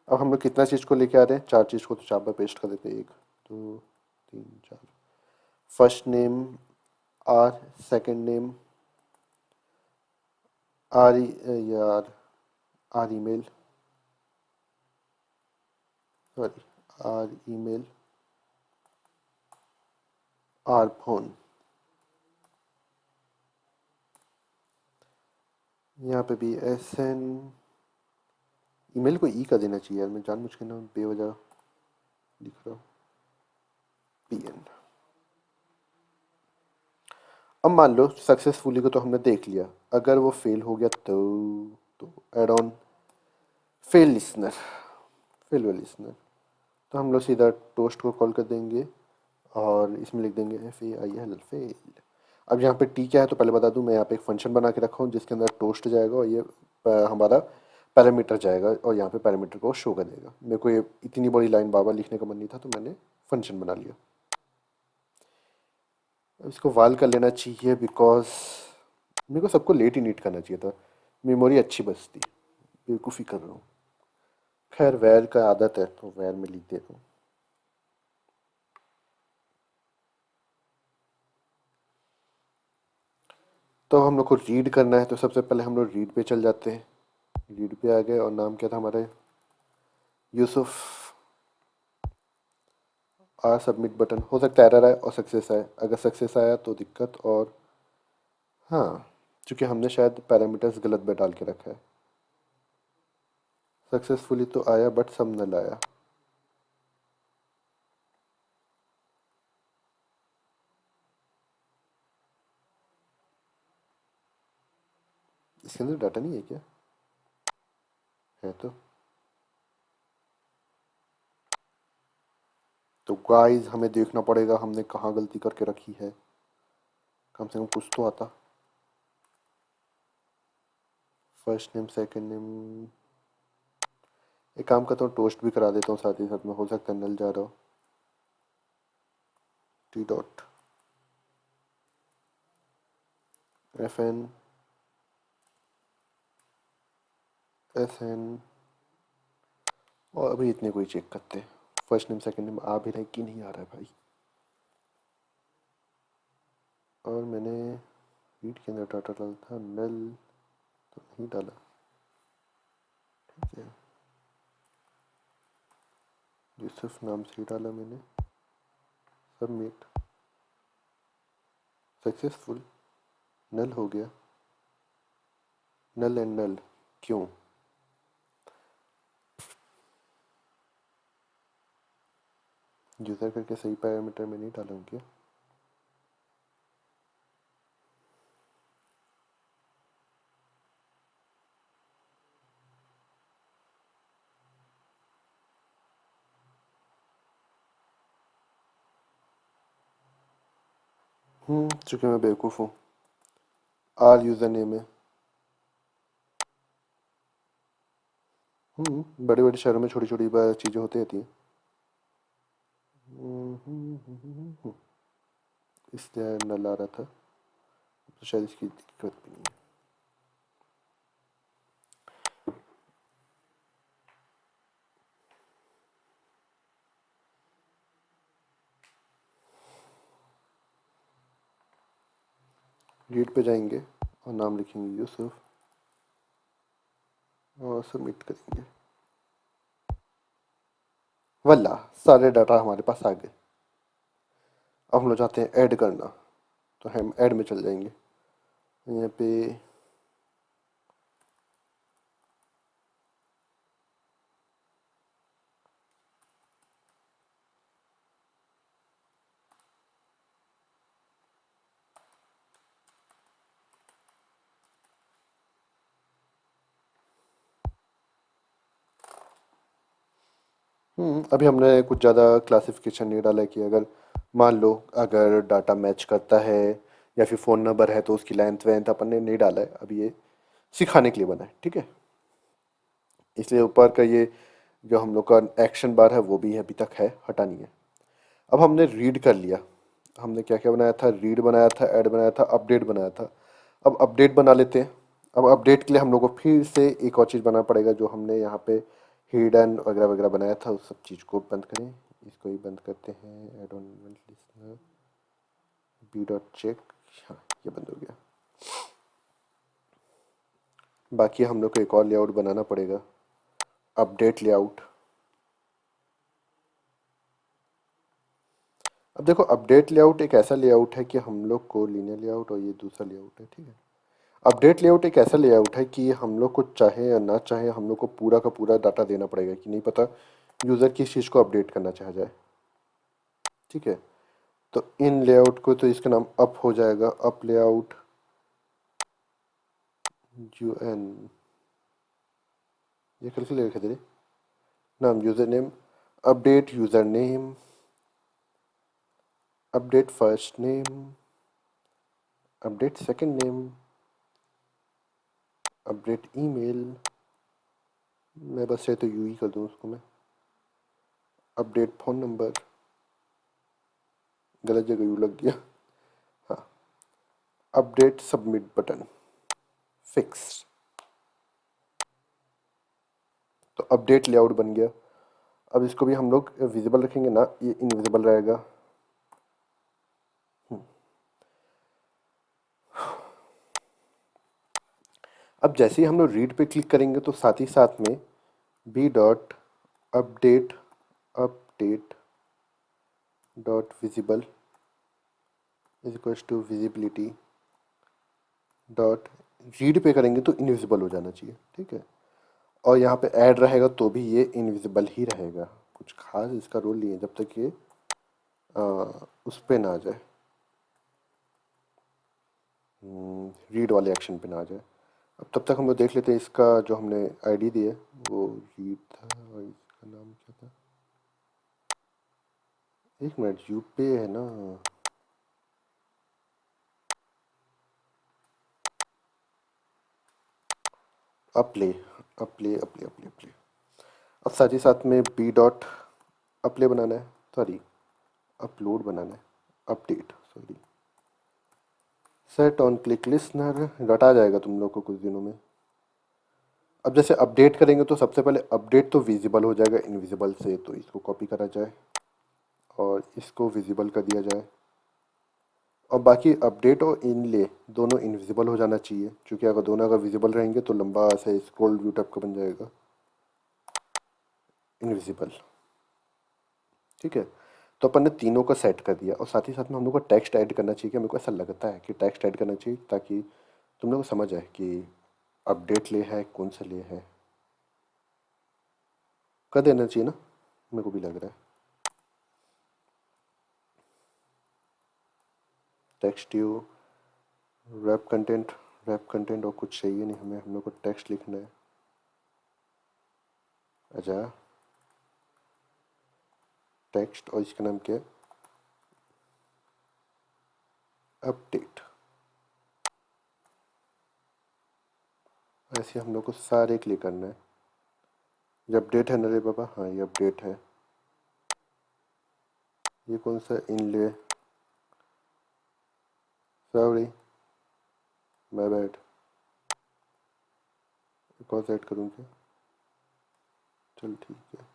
अब हम लोग कितना चीज़ को लेके आ रहे हैं, चार चीज़ को, तो चार बार पेस्ट कर देते हैं, एक दो तीन चार। First name R, second name R, यार, R email, sorry, R email, R phone. यहाँ पे भी एस एन, ईमेल को ई का देना चाहिए यार, मैं जानबूझ के ना बेवजह लिख रहा हूँ, PN। अब मान लो सक्सेसफुली को तो हमने देख लिया, अगर वो फेल हो गया तो add on fail listener, fail listener, तो हम लोग सीधा टोस्ट को कॉल कर देंगे, और इसमें लिख देंगे FAIL, फेल। अब यहाँ पे टी क्या है तो पहले बता दूँ, मैं यहाँ पे एक फंक्शन बना के रखा हूँ जिसके अंदर टोस्ट जाएगा, और ये हमारा पैरामीटर जाएगा, और यहाँ पे पैरामीटर को शो कर देगा। मेरे को ये इतनी बड़ी लाइन बार बार लिखने का मन नहीं था, तो मैंने फंक्शन बना लिया। अब इसको वाल कर लेना चाहिए, बिकॉज मेरे को सबको लेट ही नीट करना चाहिए था, मेमोरी अच्छी बचती, बेवकूफ़ी कर रहा हूँ। खैर, वैर का आदत है तो वैर में लिख देता हूँ। तो हम लोग को रीड करना है, तो सबसे पहले हम लोग रीड पे चल जाते हैं। रीड पे आ गए, और नाम क्या था हमारा, यूसुफ, सबमिट बटन, हो सकता है एरर आए और सक्सेस आए। अगर सक्सेस आया तो दिक्कत, और हाँ, क्योंकि हमने शायद पैरामीटर्स गलत में डाल के रखा है। सक्सेसफुली तो आया बट सब नल आया। इसके अंदर डाटा नहीं है क्या? है तो गाइस हमें देखना पड़ेगा हमने कहाँ गलती करके रखी है, कम से कम कुछ तो आता। फर्स्ट नेम सेकंड नेम, एक काम करता हूँ टोस्ट भी करा देता हूँ साथ ही साथ में, हो सकता है नल जा रहा हो। T dot F N S N, और अभी इतने कोई चेक करते हैं फर्स्ट नेम सेकंड नेम आ भी रहा है कि नहीं आ रहा है भाई। और मैंने रीड के अंदर डाटा डाला था, नल तो नहीं डाला। ठीक है, यूसुफ नाम से ही डाला मैंने। सबमिट, सक्सेसफुल, नल हो गया। नल एंड नल क्यों? यूज़र करके सही पैरामीटर में नहीं डाला हूँ क्या? चूँकि मैं बेवकूफ़ हूँ। आर यूज़र नेम है। बड़े बड़े शहरों में छोटी छोटी चीज़ें होती रहती हैं। इसलिए नल आ रहा था, तो शायद इसकी दिक्कत भी नहीं है। रीड पे जाएंगे और नाम लिखेंगे यूसुफ और सबमिट करेंगे। वल्ला, सारे डाटा हमारे पास आ गए। अब हम लोग चाहते हैं ऐड करना, तो हम ऐड में चल जाएंगे। यहाँ पे अभी हमने कुछ ज़्यादा क्लासिफिकेशन नहीं डाला है कि अगर मान लो अगर डाटा मैच करता है या फिर फ़ोन नंबर है तो उसकी लेंथ वेंथ अपन ने नहीं डाला है। अभी ये सिखाने के लिए बना है, ठीक है। इसलिए ऊपर का ये जो हम लोग का एक्शन बार है वो भी अभी तक है, हटा नहीं है। अब हमने रीड कर लिया। हमने क्या क्या बनाया था? रीड बनाया था, ऐड बनाया था, अपडेट बनाया था। अब अपडेट बना लेते हैं। अब अपडेट के लिए हम लोग को फिर से एक और चीज़ बनाना पड़ेगा, जो हमने यहाँ पे हिडन वगैरह वगैरह बनाया था, उस सब चीज़ को बंद करें। इसको ही बंद करते हैं। Add on listener B dot check, हाँ ये बंद हो गया। बाकी हम लोग को एक और लेआउट बनाना पड़ेगा, अपडेट लेआउट। अब देखो, अपडेट लेआउट एक ऐसा लेआउट है कि हम लोग को लीनियर लेआउट, और ये दूसरा लेआउट है, ठीक है। अपडेट लेआउट एक ऐसा लेआउट है कि हम लोग को चाहे या ना चाहे हम लोग को पूरा का पूरा डाटा देना पड़ेगा, कि नहीं पता यूज़र किस चीज़ को अपडेट करना चाह जाए, ठीक है। तो इन लेआउट को, तो इसका नाम अप हो जाएगा, अप लेआउट यू एन, ये कैसे ले रखे थे नाम? User name, update user name, update first name, update second name, update email. मैं बस चाहे तो यू ही कर दूँ उसको मैं। अपडेट फ़ोन नंबर, गलत जगह यू लग गया। हाँ, अपडेट सबमिट बटन, फिक्स। तो अपडेट लेआउट बन गया। अब इसको भी हम लोग विजिबल रखेंगे ना, ये इनविजिबल रहेगा। अब जैसे ही हम लोग रीड पे क्लिक करेंगे तो साथ ही साथ में B dot update update dot visible is equals to visibility dot read पे करेंगे तो इनविजिबल हो जाना चाहिए, ठीक है। और यहाँ पे ऐड रहेगा तो भी ये इनविजिबल ही रहेगा, कुछ खास इसका रोल नहीं है जब तक ये उस पे ना आ जाए, रीड वाले एक्शन पे ना आ जाए। अब तब तक हम लोग देख लेते हैं इसका जो हमने आईडी दी है वो रीड था और इसका नाम क्या था, एक मिनट, यूपे है ना, Apple Apple Apple Apple Apple. अब साथ ही साथ में बी डॉट अप्ले बनाना है, सॉरी अपलोड बनाना है, update sorry, set on click listener dot आ जाएगा तुम लोग को कुछ दिनों में। अब जैसे अपडेट करेंगे तो सबसे पहले अपडेट तो विजिबल हो जाएगा इनविजिबल से, तो इसको कॉपी करा जाए और इसको विजिबल कर दिया जाए, और बाकी अपडेट और इनले दोनों इनविजिबल हो जाना चाहिए, क्योंकि अगर दोनों अगर विजिबल रहेंगे तो लंबा से स्क्रॉल व्यू टाइप का बन जाएगा, इनविजिबल, ठीक है। तो अपन ने तीनों को सेट कर दिया, और साथ ही साथ में हम लोग को टेक्स्ट ऐड करना चाहिए, कि मेरे को ऐसा लगता है कि टेक्स्ट ऐड करना चाहिए ताकि तुम लोग को समझ आए कि अपडेट ले है कौन सा ले है, कर देना चाहिए ना, मेरे को भी लग रहा है। टेक्स्ट यू रैप कंटेंट और कुछ चाहिए नहीं हमें, हम लोग को टेक्स्ट लिखना है। अच्छा, टेक्स्ट और इसका नाम क्या है, अपडेट। ऐसे हम लोग को सारे क्लिक करना है। ये अपडेट है ना रे बाबा, हाँ ये अपडेट है। ये कौन सा इनले, सॉरी माय बैड, कौन सा ऐड करूँ क्या, चल ठीक है।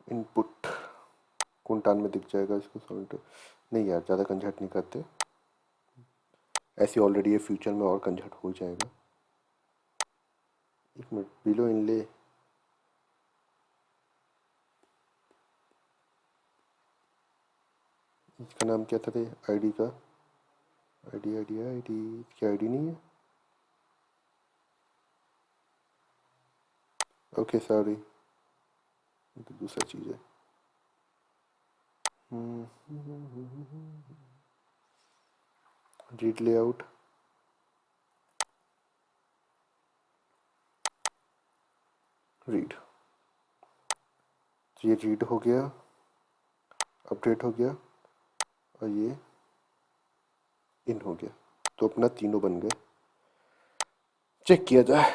इनपुट कुंटान में दिख जाएगा इसको, सॉल्ट नहीं यार, ज़्यादा कंजट नहीं करते, ऐसे ऑलरेडी ये फ्यूचर में और कंजट हो जाएगा। एक मिनट, बिलो इनले, इसका नाम क्या था रे आईडी का, आईडी आईडी आईडी, इसकी आईडी नहीं है, ओके सॉरी, तो दूसरा चीज़ है। रीड लेआउट, रीड, तो ये रीड हो गया, अपडेट हो गया, और ये इन हो गया, तो अपना तीनों बन गए। चेक किया जाए,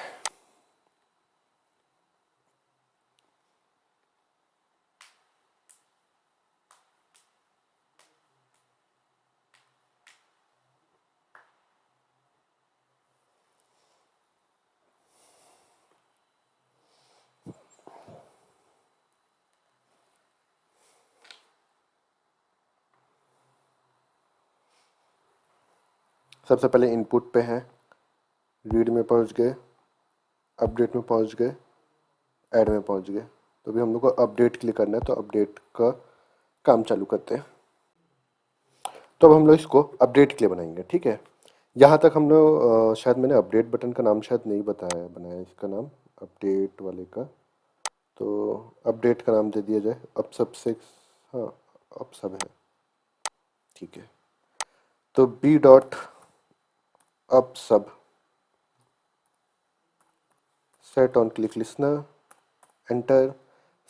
सबसे पहले इनपुट पे है, रीड में पहुंच गए, अपडेट में पहुंच गए, ऐड में पहुंच गए, तो अभी हम लोग को अपडेट के लिए करना है, तो अपडेट का काम चालू करते हैं। तो अब हम लोग इसको अपडेट के लिए बनाएंगे, ठीक है। यहाँ तक हम लोग शायद मैंने अपडेट बटन का नाम शायद नहीं बताया, बनाया इसका नाम अपडेट वाले का, तो अपडेट का नाम दे दिया जाए, अब सबसे, हाँ अब सब है, ठीक है। तो बी डॉट अब सब, set on click listener, enter,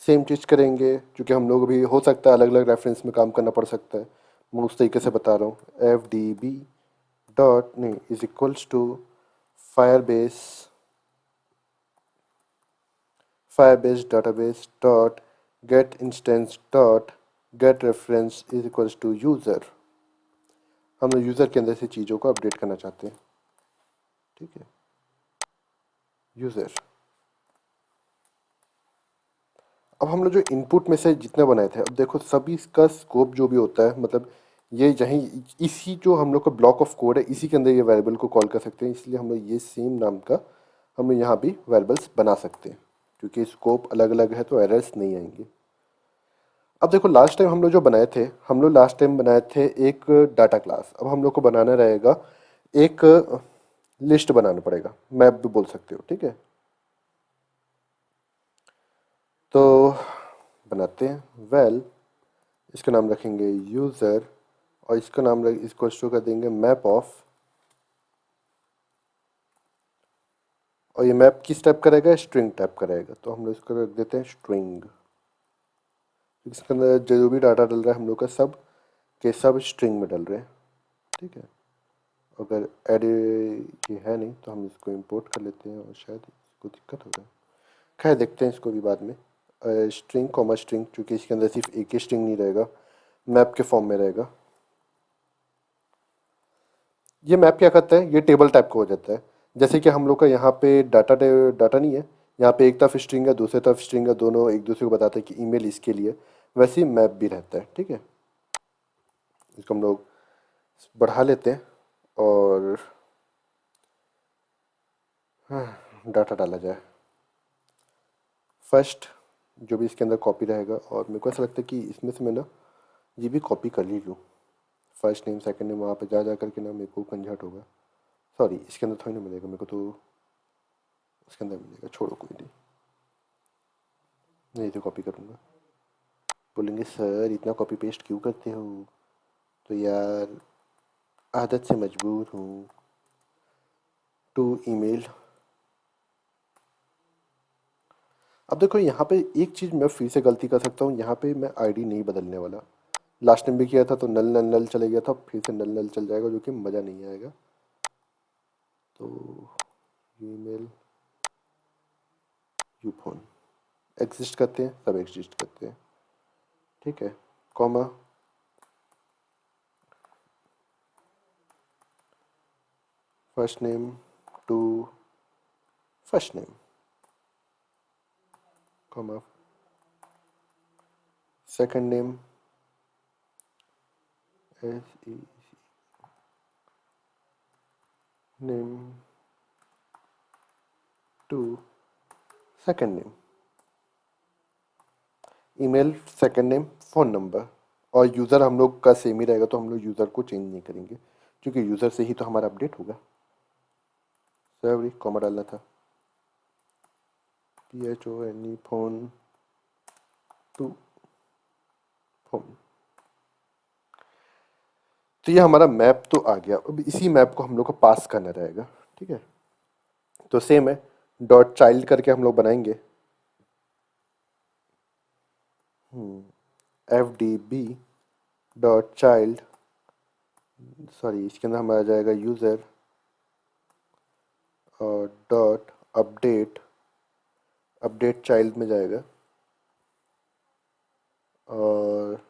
same चीज़ करेंगे, क्योंकि हम लोग भी हो सकता है अलग अलग रेफरेंस में काम करना पड़ सकता है, मैं उस तरीके से बता रहा हूँ। एफ डी बी डॉट नहीं is equals to Firebase, Firebase database dot get instance dot get reference is equals to user. हम लोग यूज़र के अंदर से चीज़ों को अपडेट करना चाहते हैं, ठीक है, यूज़र। अब हम लोग जो इनपुट में से जितने बनाए थे, अब देखो सभी इसका स्कोप जो भी होता है, मतलब ये यहीं इसी जो हम लोग का ब्लॉक ऑफ कोड है, इसी के अंदर ये वेरिएबल को कॉल कर सकते हैं, इसलिए हम लोग ये सेम नाम का हम यहाँ भी वेरिएबल्स बना सकते हैं, क्योंकि स्कोप अलग अलग है तो एरर्स नहीं आएंगे। अब देखो लास्ट टाइम हम लोग जो बनाए थे, हम लोग लास्ट टाइम बनाए थे एक डाटा क्लास। अब हम लोग को बनाना रहेगा एक लिस्ट बनाना पड़ेगा, मैप भी बोल सकते हो, ठीक है। तो बनाते हैं वेल, इसका नाम रखेंगे यूज़र, और इसका नाम इसको शो कर देंगे मैप ऑफ। और ये मैप किस टाइप का रहेगा, स्ट्रिंग टाइप का रहेगा, तो हम लोग इसको रख देते हैं स्ट्रिंग। इसके अंदर जो भी डाटा डल रहा है हम लोग का सब के सब स्ट्रिंग में डल रहे हैं, ठीक है। अगर एड ये है नहीं तो हम इसको इंपोर्ट कर लेते हैं, और शायद इसको दिक्कत होगा। खैर देखते हैं इसको भी बाद में। स्ट्रिंग कॉमा स्ट्रिंग, क्योंकि इसके अंदर सिर्फ एक ही स्ट्रिंग नहीं रहेगा, मैप के फॉर्म में रहेगा। ये मैप क्या करता है, ये टेबल टाइप का हो जाता है। जैसे कि हम लोग का यहाँ पे डाटा नहीं है, यहाँ पे एक तरफ स्ट्रिंग है दूसरी तरफ स्ट्रिंग है, दोनों एक दूसरे को बताते हैं कि ईमेल इसके लिए, वैसे ही मैप भी रहता है, ठीक है। इसको हम लोग बढ़ा लेते हैं और डाटा डाला जाए। फर्स्ट जो भी इसके अंदर कॉपी रहेगा, और मेरे को ऐसा लगता है कि इसमें से मैं ना ये भी कॉपी कर ही लूँ। फर्स्ट नेम सेकंड नेम वहाँ पे जा करके ना मेरे को कंझट होगा। सॉरी, इसके अंदर थोड़ी ना मिलेगा मेरे को, तो उसके अंदर मिलेगा, छोड़ो कोई नहीं, नहीं तो कॉपी करूँगा। बोलेंगे सर इतना कॉपी पेस्ट क्यों करते हो, तो यार आदत से मजबूर हूँ। To email. अब देखो यहाँ पे एक चीज़ मैं फिर से गलती कर सकता हूँ, यहाँ पे मैं आईडी नहीं बदलने वाला। लास्ट टाइम भी किया था तो नल नल नल चले गया था, फिर से नल नल चल जाएगा, जो कि मज़ा नहीं आएगा। तो ईमेल यू फोन एग्जिस्ट करते हैं, सब एग्जिस्ट करते हैं, ठीक है। Comma first name to first name, comma second name S E name to second name, email second name phone number, और यूज़र हम लोग का सेम ही रहेगा, तो हम लोग यूज़र को चेंज नहीं करेंगे, क्योंकि यूज़र से ही तो हमारा अपडेट होगा। सॉरी, कॉमा डालना था। PHONE phone to phone. तो ये हमारा मैप तो आ गया। अब इसी मैप को हम लोग को पास करना रहेगा, ठीक है। तो सेम है, डॉट चाइल्ड करके हम लोग बनाएंगे FDB डॉट चाइल्ड, सॉरी इसके अंदर हमारा जाएगा यूज़र, और डॉट अपडेट, अपडेट चाइल्ड में जाएगा, और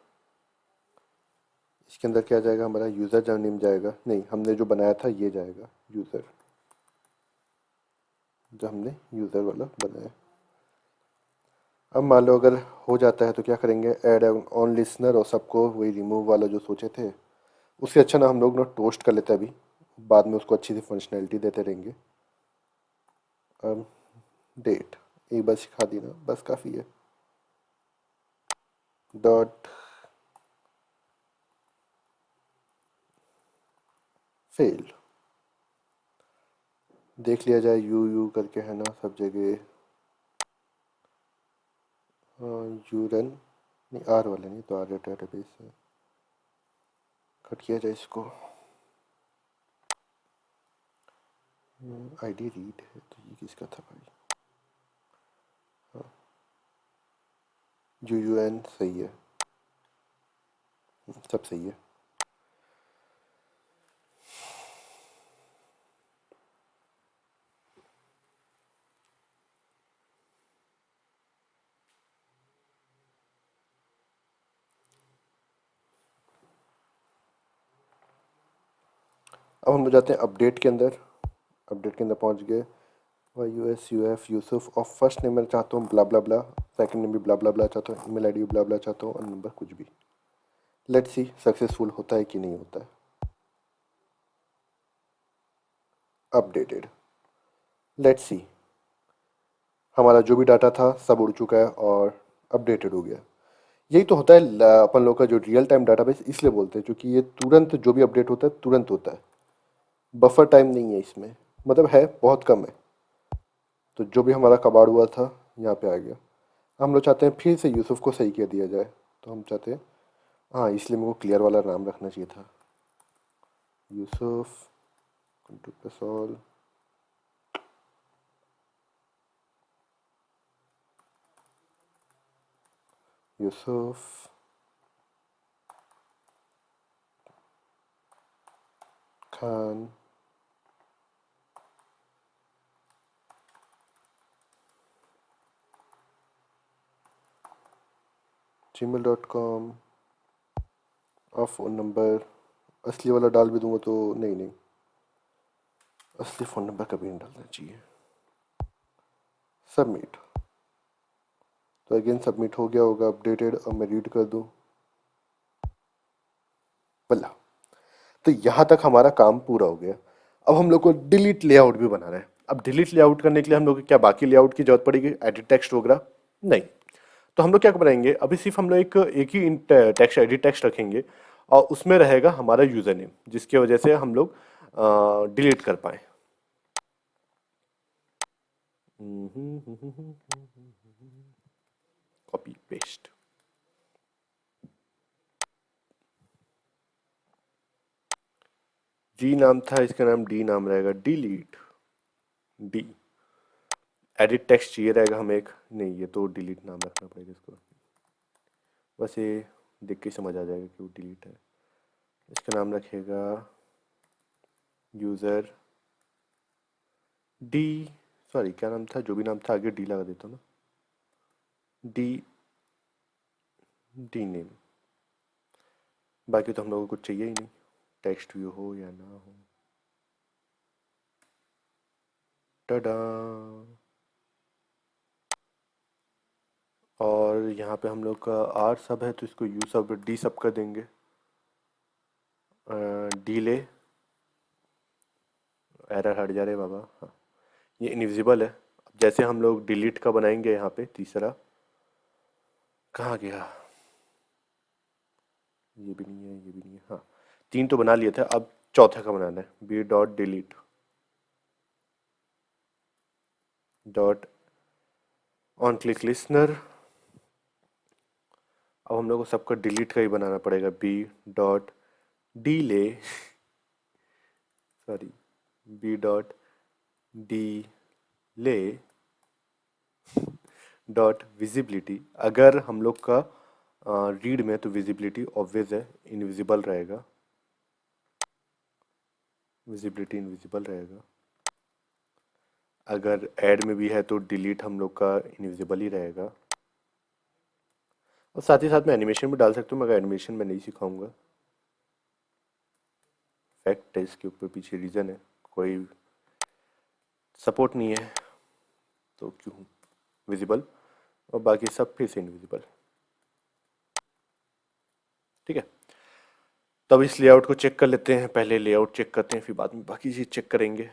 इसके अंदर क्या जाएगा, हमारा यूज़र जो नेम जाएगा, नहीं हमने जो बनाया था ये जाएगा यूज़र, जो हमने यूज़र वाला बनाया। अब मान लो अगर हो जाता है तो क्या करेंगे, ऐड ऑन लिसनर, और सबको वही रिमूव वाला जो सोचे थे उससे अच्छा ना हम लोग ना टोस्ट कर लेते हैं अभी, बाद में उसको अच्छी सी फंक्शनैलिटी देते रहेंगे। अब डेट एक बार सिखा दी ना, बस काफ़ी है। डॉट फेल, देख लिया जाए यू यू करके है ना सब जगह। यूरन नहीं, आर वाला नहीं, तो आर डेटाबेस है, कट किया जाए इसको। आईडी रीड है, तो ये किसका था भाई, UUN सही है, सब सही है। अब हम लोग जाते हैं अपडेट के अंदर। अपडेट के अंदर पहुंच गए। YUSUF यूसुफ, और फर्स्ट नेम मैं चाहता हूँ ब्ला ब्ला ब्ला, सेकंड नेम भी ब्ला ब्ला ब्ला चाहता हूँ, ईमेल आईडी भी ब्ला ब्ला चाहता हूँ, और नंबर कुछ भी। लेट्स सी सक्सेसफुल होता है कि नहीं होता है। Updated, let's see. हमारा जो भी डाटा था सब उड़ चुका है और अपडेटेड हो गया। यही तो होता है अपन लोग का जो रियल टाइम डाटाबेस इसलिए बोलते हैं क्योंकि ये तुरंत जो भी अपडेट होता है तुरंत होता है। बफर टाइम नहीं है इसमें, मतलब है बहुत कम है। तो जो भी हमारा कबाड़ हुआ था यहाँ पे आ गया। हम लोग चाहते हैं फिर से यूसुफ को सही कर दिया जाए, तो हम चाहते हैं, हाँ इसलिए मेरे को क्लियर वाला नाम रखना चाहिए था, यूसुफ कंट्रोल यूसुफ खान gmail.com। और फ़ोन नंबर असली वाला डाल भी दूंगा तो नहीं नहीं, असली फ़ोन नंबर कभी नहीं डालना चाहिए। सबमिट। तो अगेन सबमिट हो गया होगा अपडेटेड। अब मैं रीड कर दूँ बल्ला। तो यहाँ तक हमारा काम पूरा हो गया। अब हम लोग को डिलीट लेआउट भी बनाना है। अब डिलीट लेआउट करने के लिए हम लोग को क्या बाकी लेआउट की जरूरत पड़ेगी, एडिट टेक्स्ट वगैरह? नहीं। तो हम लोग क्या बनाएंगे, अभी सिर्फ हम लोग एक ही टेक्स्ट, एडिट टेक्स्ट रखेंगे और उसमें रहेगा हमारा यूजर नेम, जिसकी वजह से हम लोग डिलीट कर पाए। Copy paste. जी नाम था, इसका नाम डी नाम रहेगा, डिलीट डी। एडिट टेक्स्ट चाहिए रहेगा हमें एक, नहीं ये तो डिलीट नाम रखना पड़ेगा इसको। बस ये देख के समझ आ जाएगा कि वो डिलीट है। इसका नाम रखेगा यूज़र डी, सॉरी क्या नाम था, जो भी नाम था आगे डी लगा देता हूँ ना, डी, डी नेम। बाकी तो हम लोगों को कुछ चाहिए ही नहीं, टेक्स्ट व्यू हो या ना हो। टडा। और यहाँ पे हम लोग का आर सब है तो इसको यू सब डी सब कर देंगे। डीले, एरर हट जा रहे बाबा, हाँ ये इनविजिबल है। अब जैसे हम लोग डिलीट का बनाएंगे यहाँ पे तीसरा, कहाँ गया, ये भी नहीं है ये भी नहीं है, हाँ तीन तो बना लिए थे, अब चौथा का बनाना है, B dot delete dot on click listener. अब हम लोग को सबका डिलीट का ही बनाना पड़ेगा, B dot delay, sorry B dot D ले डॉट विजिबिलिटी। अगर हम लोग का रीड में तो विजिबिलिटी ऑब्वियस है, इनविजिबल रहेगा, विजिबिलिटी इनविजिबल रहेगा। अगर ऐड में भी है तो डिलीट हम लोग का इनविजिबल ही रहेगा। और साथ ही साथ मैं एनिमेशन भी डाल सकता हूँ, मगर एनिमेशन मैं नहीं सिखाऊंगा। फैक्ट है, इसके ऊपर पीछे रीज़न है, कोई सपोर्ट नहीं है तो क्यों विजिबल, और बाकी सब फिर से इनविजिबल। ठीक है, तब इस लेआउट को चेक कर लेते हैं, पहले लेआउट चेक करते हैं फिर बाद में बाकी चीज़ चेक करेंगे।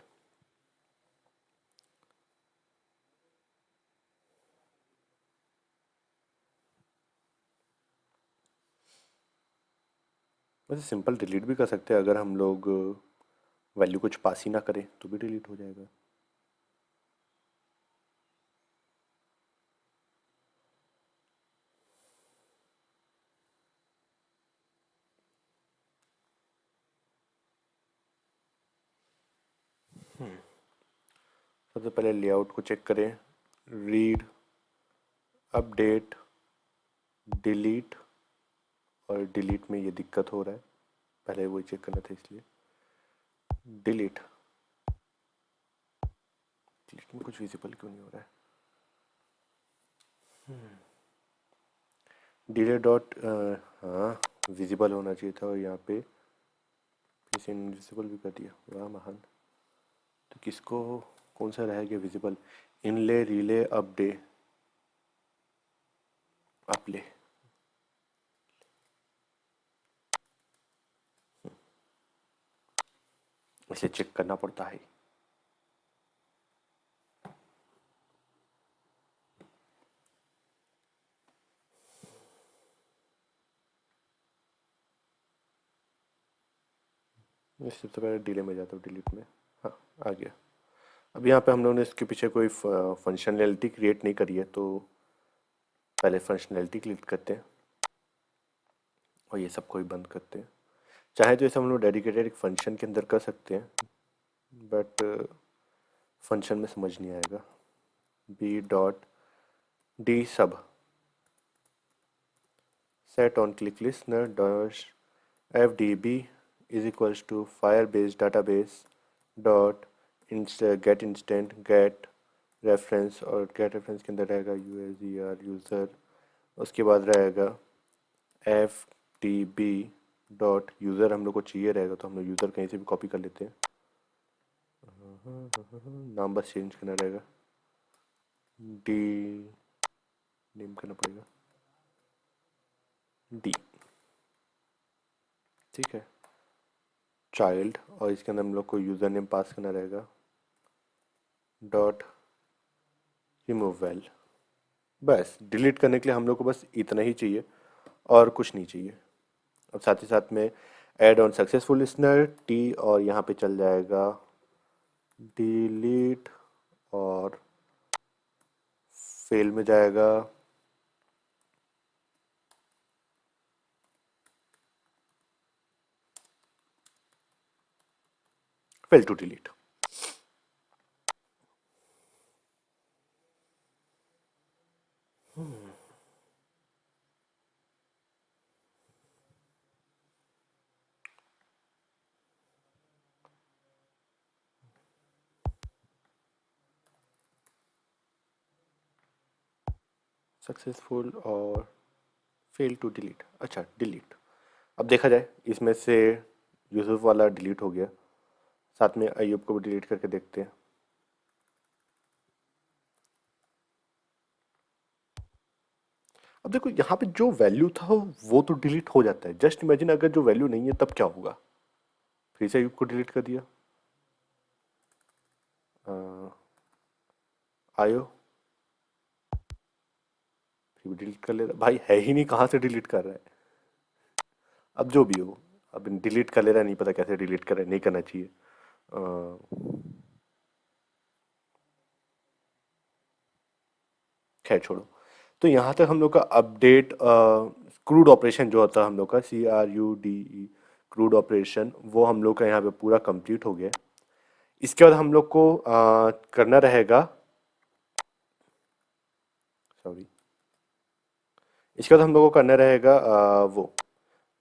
वैसे सिंपल डिलीट भी कर सकते हैं, अगर हम लोग वैल्यू कुछ पास ही ना करें तो भी डिलीट हो जाएगा। सबसे पहले लेआउट को चेक करें, रीड, अपडेट, डिलीट, और डिलीट में ये दिक्कत हो रहा है, पहले वही चेक करना था इसलिए डिलीट। डिलीट में कुछ विजिबल क्यों नहीं हो रहा है, डिलीट डॉट, हाँ विजिबल होना चाहिए था और यहाँ पे फिर से इनविजिबल भी कर दिया, वाह महान। तो किसको, कौन सा रह गया विजिबल, इनले रिले अपडे अपले, इसे चेक करना पड़ता है। सबसे पहले डिले में जाता हूँ, डिलीट में। हाँ, आ गया। अब यहाँ पे हम लोगों ने इसके पीछे कोई फंक्शनैलिटी क्रिएट नहीं करी है, तो पहले फंक्शनैलिटी क्लिक करते हैं और ये सब कोई बंद करते हैं। चाहे तो इसे हम लोग डेडिकेटेड एक फंक्शन के अंदर कर सकते हैं, बट फंक्शन में समझ नहीं आएगा। बी डॉट डी सब set on click listener dash fdb is equals to firebase database dot get instant get reference, और get reference के अंदर रहेगा user यूज़र। उसके बाद रहेगा fdb डॉट यूज़र, हम लोग को चाहिए रहेगा तो हम लोग यूज़र कहीं से भी कॉपी कर लेते हैं। नाम बस चेंज करना रहेगा, डी नेम करना पड़ेगा डी, ठीक है, चाइल्ड। और इसके अंदर हम लोग को यूज़र नेम पास करना रहेगा डॉट रिमूव वेल। बस डिलीट करने के लिए हम लोग को बस इतना ही चाहिए और कुछ नहीं चाहिए। अब साथ ही साथ में add on successful listener T, और यहाँ पे चल जाएगा डिलीट, और फेल में जाएगा फेल टू डिलीट। सक्सेसफुल और फेल टू डिलीट, अच्छा डिलीट। अब देखा जाए इसमें से यूसुफ वाला डिलीट हो गया, साथ में अयूब को भी डिलीट करके देखते हैं। अब देखो यहाँ पे जो वैल्यू था वो तो डिलीट हो जाता है, जस्ट इमेजिन अगर जो वैल्यू नहीं है तब क्या होगा। फिर से अयूब को डिलीट कर दिया, आयो फिर भी डिलीट कर ले रहा, भाई है ही नहीं, कहाँ से डिलीट कर रहा है। अब जो भी हो, अब डिलीट कर ले रहा है, नहीं पता कैसे डिलीट कर रहा है, नहीं करना चाहिए। खैर छोड़ो। तो यहाँ तक हम लोग का अपडेट क्रूड ऑपरेशन जो होता है हम लोग का CRUDE क्रूड ऑपरेशन, वो हम लोग का यहाँ पे पूरा कंप्लीट हो गया। इसके बाद हम लोग को करना रहेगा, सॉरी, इसके बाद हम लोग को करना रहेगा वो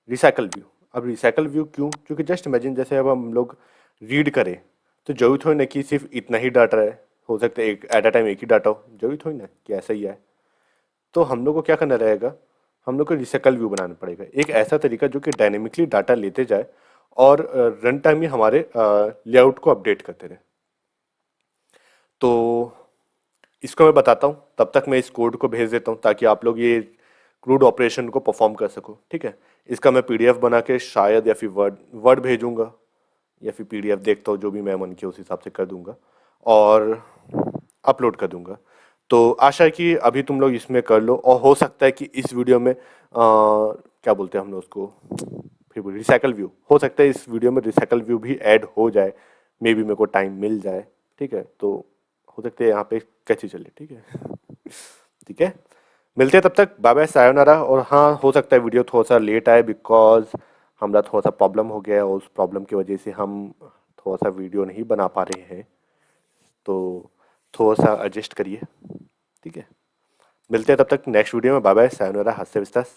रिसाइकल व्यू। अब रिसाइकल व्यू क्यों? क्योंकि जस्ट इमेजिन जैसे अब हम लोग रीड करें तो जरूरी थोड़ी ना कि सिर्फ इतना ही डाटा है, हो सकता है एक एट अ टाइम एक ही डाटा हो, जरूरी थोड़ी ना कि ऐसा ही है। तो हम लोग को क्या करना रहेगा, हम लोग को रिसाइकल व्यू बनाना पड़ेगा, एक ऐसा तरीका जो कि डायनेमिकली डाटा लेते जाए और रन टाइम में हमारे लेआउट को अपडेट करते रहे। तो इसको मैं बताता हूँ, तब तक मैं इस कोड को भेज देता हूँ ताकि आप लोग ये क्रूड ऑपरेशन को परफॉर्म कर सको, ठीक है। इसका मैं PDF बना के शायद या फिर वर्ड वर्ड भेजूंगा, या फिर PDF देखता हूँ, जो भी मैं मन किया उस हिसाब से कर दूंगा और अपलोड कर दूंगा। तो आशा है कि अभी तुम लोग इसमें कर लो, और हो सकता है कि इस वीडियो में क्या बोलते हैं हम लोग उसको, फिर रिसाइकल व्यू, हो सकता है इस वीडियो में रिसाइकल व्यू भी ऐड हो जाए, मे बी मेरे को टाइम मिल जाए, ठीक है। तो हो सकता है यहाँ पे कैसी चले, ठीक है। ठीक है, मिलते हैं तब तक, बाय बाय सायोनारा। और हाँ, हो सकता है वीडियो थोड़ा सा लेट आए बिकॉज हमारा थोड़ा सा प्रॉब्लम हो गया है, और उस प्रॉब्लम की वजह से हम थोड़ा सा वीडियो नहीं बना पा रहे हैं, तो थोड़ा सा एडजस्ट करिए, ठीक है। मिलते हैं तब तक नेक्स्ट वीडियो में, बाय बाय सायोनारा, हंसते विस्तास।